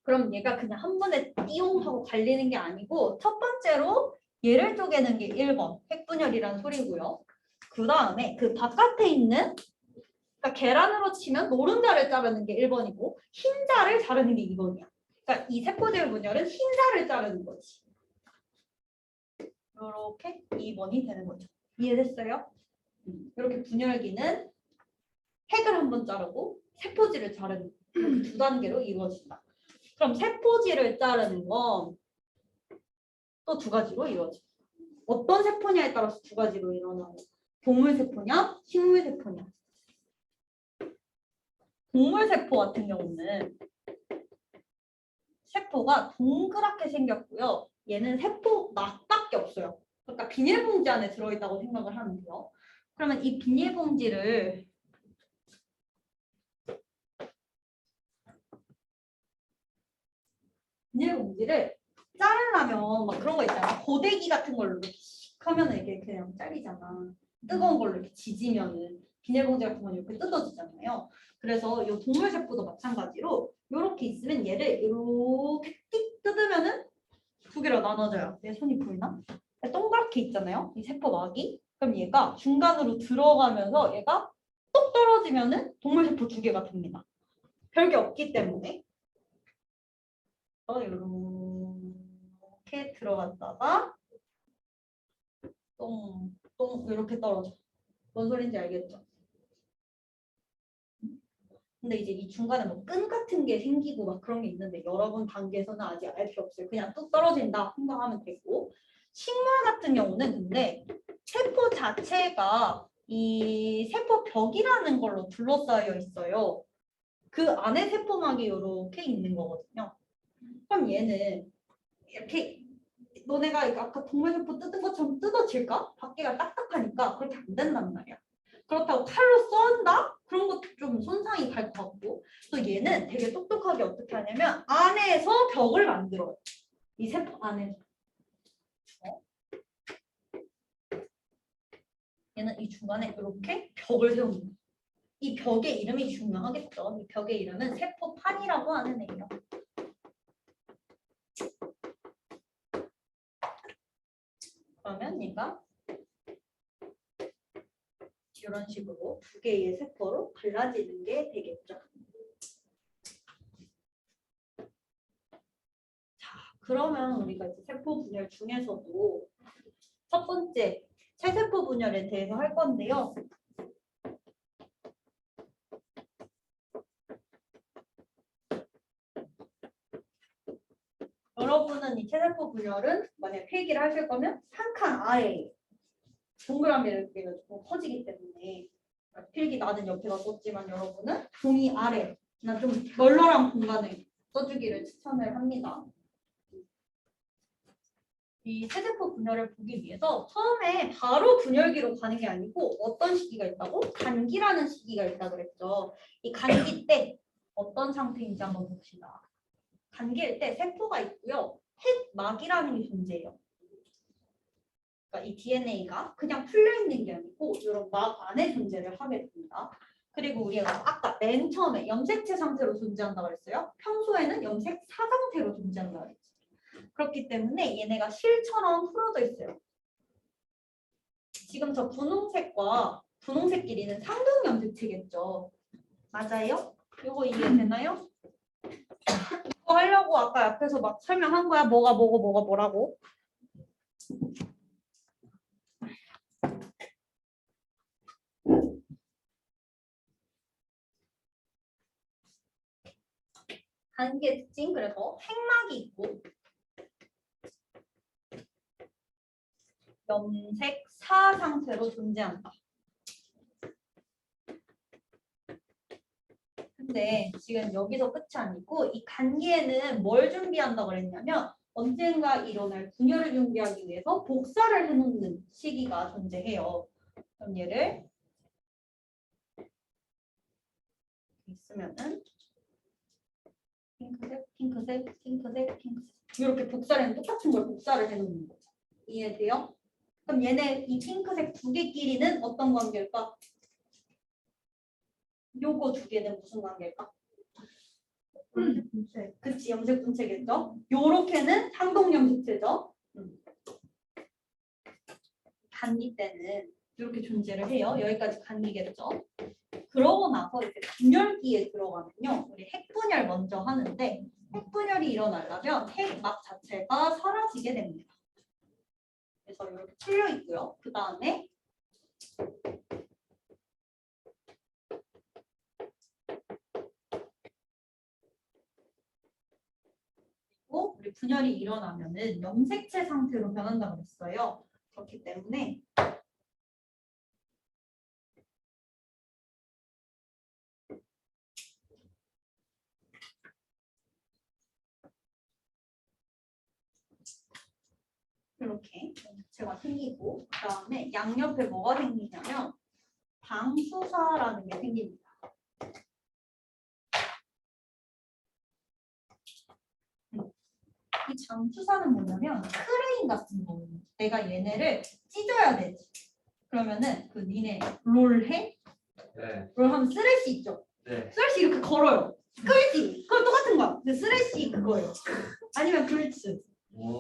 그럼 얘가 그냥 한 번에 띠용 하고 갈리는 게 아니고 첫 번째로 얘를 쪼개는 게 1번 핵분열이란 소리고요. 그 다음에 그 바깥에 있는, 그러니까 계란으로 치면 노른자를 자르는 게 1번이고 흰자를 자르는 게 2번이야. 그러니까 이 세포질 분열은 흰자를 자르는 거지. 이렇게 2번이 되는 거죠. 이해됐어요? 이렇게 분열기는 핵을 한번 자르고 세포질을 자르는 이렇게 두 단계로 이루어진다. 그럼 세포질을 자르는 건 또 두 가지로 이루어져. 어떤 세포냐에 따라서 두 가지로 일어나요. 동물 세포냐, 식물 세포냐. 동물 세포 같은 경우는 세포가 동그랗게 생겼고요. 얘는 세포 막밖에 없어요. 그러니까 비닐봉지 안에 들어있다고 생각을 하면 돼요. 그러면 이 비닐봉지를 자르려면 막 그런 거 있잖아. 고데기 같은 걸로 이렇게 씩 하면은 이게 그냥 잘리잖아. 뜨거운 걸로 이렇게 지지면은 비닐봉지 같은 건 이렇게 뜯어지잖아요. 그래서 이 동물 세포도 마찬가지로 이렇게 있으면 얘를 이렇게 띡 뜯으면은 두 개로 나눠져요. 내 손이 보이나? 동그랗게 있잖아요. 이 세포막이. 그럼 얘가 중간으로 들어가면서 얘가 똑 떨어지면은 동물 세포 두 개가 됩니다. 별게 없기 때문에. 이렇게 들어갔다가 똥 이렇게 떨어져. 뭔 소린지 알겠죠? 근데 이제 이 중간에 뭐 끈 같은 게 생기고 막 그런 게 있는데 여러분 단계에서는 아직 알 필요 없어요. 그냥 뚝 떨어진다 생각하면 되고, 식물 같은 경우는 근데 세포 자체가 이 세포벽이라는 걸로 둘러싸여 있어요. 그 안에 세포막이 이렇게 있는 거거든요. 그럼 얘는 이렇게 너네가 아까 동물세포 뜯은 것처럼 뜯어질까? 밖에가 딱딱하니까 그렇게 안 된단 말이야. 그렇다고 칼로 썬다? 그런 것도 좀 손상이 갈 것 같고, 또 얘는 되게 똑똑하게 어떻게 하냐면 안에서 벽을 만들어요. 이 세포 안에서. 얘는 이 중간에 이렇게 벽을 세우는 거예요. 이 벽의 이름이 중요하겠죠. 이 벽의 이름은 세포판이라고 하는 애예요. 그러면 얘가 이런 식으로 두 개의 세포로 갈라지는 게 되겠죠. 자, 그러면 우리가 이제 세포 분열 중에서도 첫 번째 체세포 분열에 대해서 할 건데요. 여러분은 이 체세포 분열은 만약 필기를 하실 거면 한 칸 아래에 동그라미를 좀 커지기 때문에 필기 나는 옆에다 썼지만 여러분은 종이 아래 나 좀 널널한 공간을 써주기를 추천을 합니다. 이 체세포 분열을 보기 위해서 처음에 바로 분열기로 가는 게 아니고 어떤 시기가 있다고? 간기라는 시기가 있다고 그랬죠. 이 간기 때 어떤 상태인지 한번 봅시다. 간기일 때 세포가 있고요. 핵막이라는 게 존재해요. 그러니까 이 DNA가 그냥 풀려 있는 게 아니고 이런 막 안에 존재를 하게 됩니다. 그리고 우리가 아까 맨 처음에 염색체 상태로 존재한다고 그랬어요. 평소에는 염색 사상태로 존재한다고 그랬죠. 그렇기 때문에 얘네가 실처럼 풀어져 있어요. 지금 저 분홍색과 분홍색끼리는 상동 염색체겠죠. 맞아요? 이거 이해되나요? 이거 하려고 아까 앞에서 막 설명한 거야. 뭐가 뭐고 뭐가 뭐라고. 간기의 특징, 그래서 핵막이 있고 염색사 상태로 존재한다. 근데 지금 여기서 끝이 아니고 이 간기에는 뭘 준비한다고 그랬냐면 언젠가 일어날 분열을 준비하기 위해서 복사를 해놓는 시기가 존재해요. 그럼 얘를 있으면은 핑크색, 핑크색, 핑크색, 핑크색 이렇게 복사를 해놓은 똑같은 걸 복사를 해놓는 거죠. 이해돼요? 그럼 얘네 이 핑크색 두 개끼리는 어떤 관계일까? 요거 두 개는 무슨 관계일까? 염색 분체. 그치, 염색 분체겠죠? 요렇게는 상동 염색체죠. 간기 때는 이렇게 존재를 해요. 여기까지 간기겠죠? 그러고 나서 이제 분열기에 들어가면요. 우리 핵분열 먼저 하는데 핵분열이 일어나려면 핵막 자체가 사라지게 됩니다. 그래서 이렇게 풀려 있고요. 그 다음에 우리 분열이 일어나면은 염색체 상태로 변한다고 했어요. 그렇기 때문에 이렇게 염색체가 생기고 그 다음에 양옆에 뭐가 생기냐면 방수사라는 게 생깁니다. 이 장수사는 뭐냐면 크레인 같은 거예요. 내가 얘네를 찢어야 되지. 그러면은 그 니네 롤 해? 네. 롤 하면 쓰레쉬 있죠? 네. 쓰레쉬 이렇게 걸어요. 끌지. 그건 똑같은 거야. 근데 쓰레쉬 그거예요. 아니면 불츠.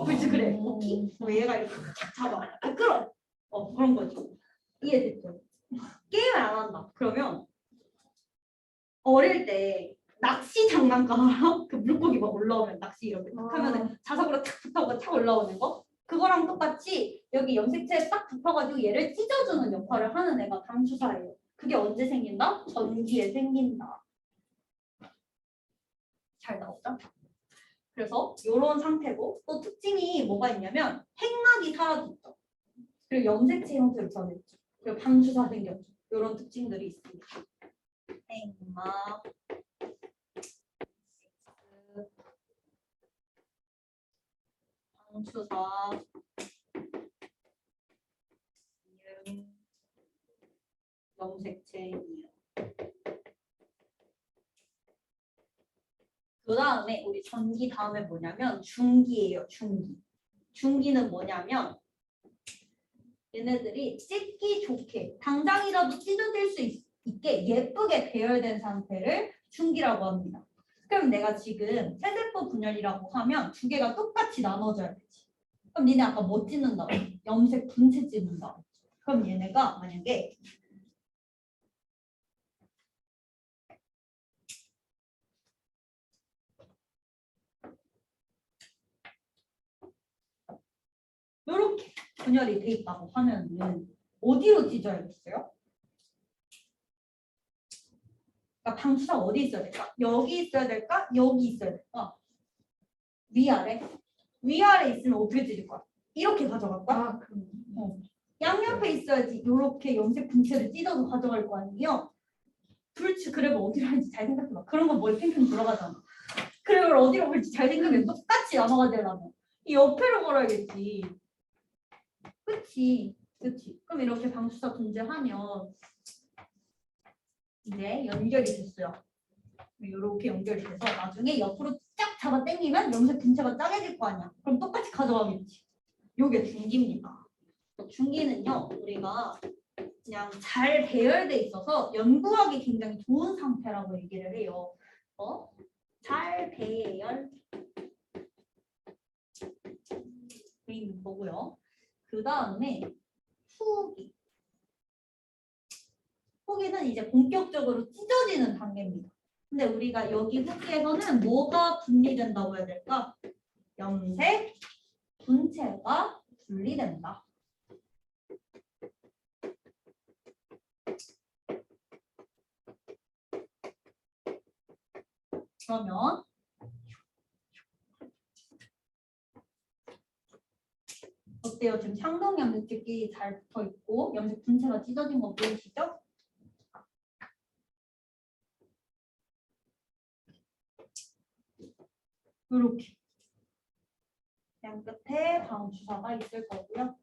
불츠 그래. 오케이. 얘가 이렇게 탁 잡아. 끌어. 그런 거죠. 이해됐죠? 게임을 안 한다. 그러면 어릴 때 낚시 장난감 알아? 그 물고기 막 올라오면 낚시 이렇게 탁 하면은 자석으로 탁 붙어가 탁 올라오는 거? 그거랑 똑같이 여기 염색체에 딱 붙어가지고 얘를 찢어주는 역할을 하는 애가 방수사예요. 그게 언제 생긴다? 전기에 생긴다. 잘 나오죠? 그래서 이런 상태고 또 특징이 뭐가 있냐면 핵막이 사라졌죠. 그리고 염색체 형태로 변했죠. 그리고 방수사 생겼죠. 이런 특징들이 있습니다. 핵막 방수사 염색체 이음. 그 다음에 우리 전기 다음에 뭐냐면 중기예요. 중기. 중기는 뭐냐면 얘네들이 찢기 좋게 당장이라도 찢어질 수 있게 예쁘게 배열된 상태를 중기라고 합니다. 그럼 내가 지금 세세포 분열이라고 하면 두 개가 똑같이 나눠져야 되지. 그럼 니네 아까 뭐 찢는다고? 염색 분체 찢는다고. 그럼 얘네가 만약에 분열이 돼 있다고 하면은 어디로 찢어야겠어요? 그러니까 방수사가 어디 있어야 될까? 여기 있어야 될까? 여기 있어야 될까? 위아래? 위아래 있으면 어떻게 찢을 거야? 이렇게 가져갈 거야? 아, 그럼. 양옆에 있어야지 이렇게 염색 분체를 찢어서 가져갈 거 아니에요? 그렇지. 그래도 어디로 할지 잘 생각해봐. 그런 건 머리 팽팽 돌아가잖아. 그래도 어디로 할지 잘 생각해. 똑같이 나눠가지려면 이 옆에로 걸어야겠지. 그치? 그치? 그럼 이렇게 방수사 분재하면 이제 연결이 됐어요. 이렇게 연결이 돼서 나중에 옆으로 쫙 잡아 당기면 염색 분체가 짜게질 거 아니야. 그럼 똑같이 가져가겠지. 요게 중기입니다. 중기는요, 우리가 그냥 잘 배열돼 있어서 연구하기 굉장히 좋은 상태라고 얘기를 해요. 잘 배열 돼 있는 거고요. 그 다음에 후기. 후기는 이제 본격적으로 찢어지는 단계입니다. 근데 우리가 여기 후기에서는 뭐가 분리된다고 해야 될까? 염색 분체가 분리된다. 그러면 어때요? 지금 상동 염색제끼리 잘 붙어 있고 염색 분체가 찢어진 거 보이시죠? 이렇게 그냥 끝에 다음 주사가 있을 거고요.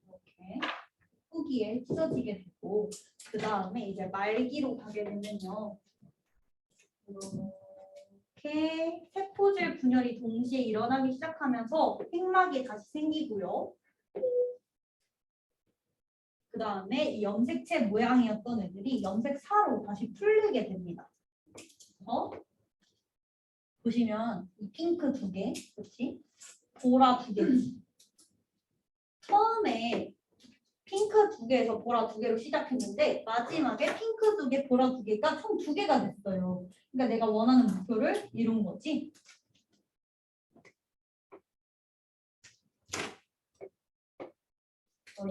이렇게 후기에 찢어지게 되고 그 다음에 이제 말기로 가게 되면요. 이렇게 세포질 분열이 동시에 일어나기 시작하면서 획막이 다시 생기고요. 그 다음에 이 염색체 모양이었던 애들이 염색사로 다시 풀리게 됩니다. 보시면 이 핑크 두 개, 그렇지? 보라 두 개지. 처음에 핑크 두 개에서 보라 두 개로 시작했는데 마지막에 핑크 두 개, 보라 두 개가 총 두 개가 됐어요. 그러니까 내가 원하는 목표를 이룬 거지.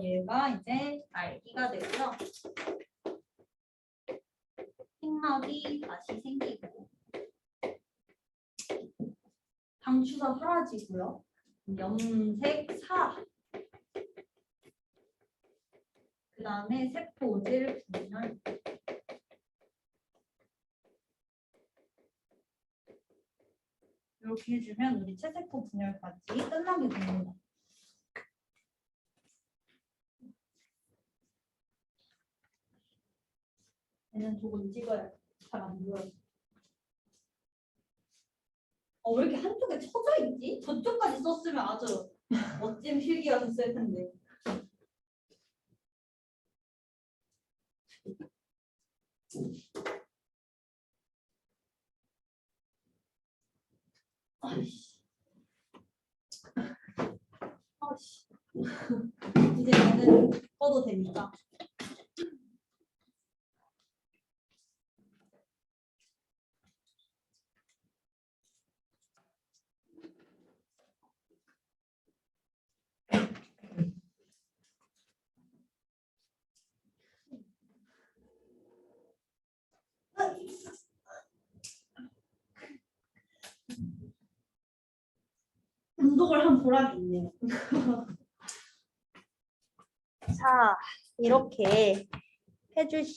얘가 이제 날기가 되고요. 획막이 다시 생기고 방추가 사라지고요. 염색사 그 다음에 세포질 분열 이렇게 해주면 우리 체세포 분열까지 끝나게 됩니다. 얘는 조금 찍어야 잘 안 보여요. 왜 이렇게 한쪽에 쳐져 있지? 저쪽까지 썼으면 아주 멋진 필기였을 텐데. 아이씨. 이제 얘는 꺼도 됩니다. 운동을 한 보람이 있네요. 자, 이렇게 해주시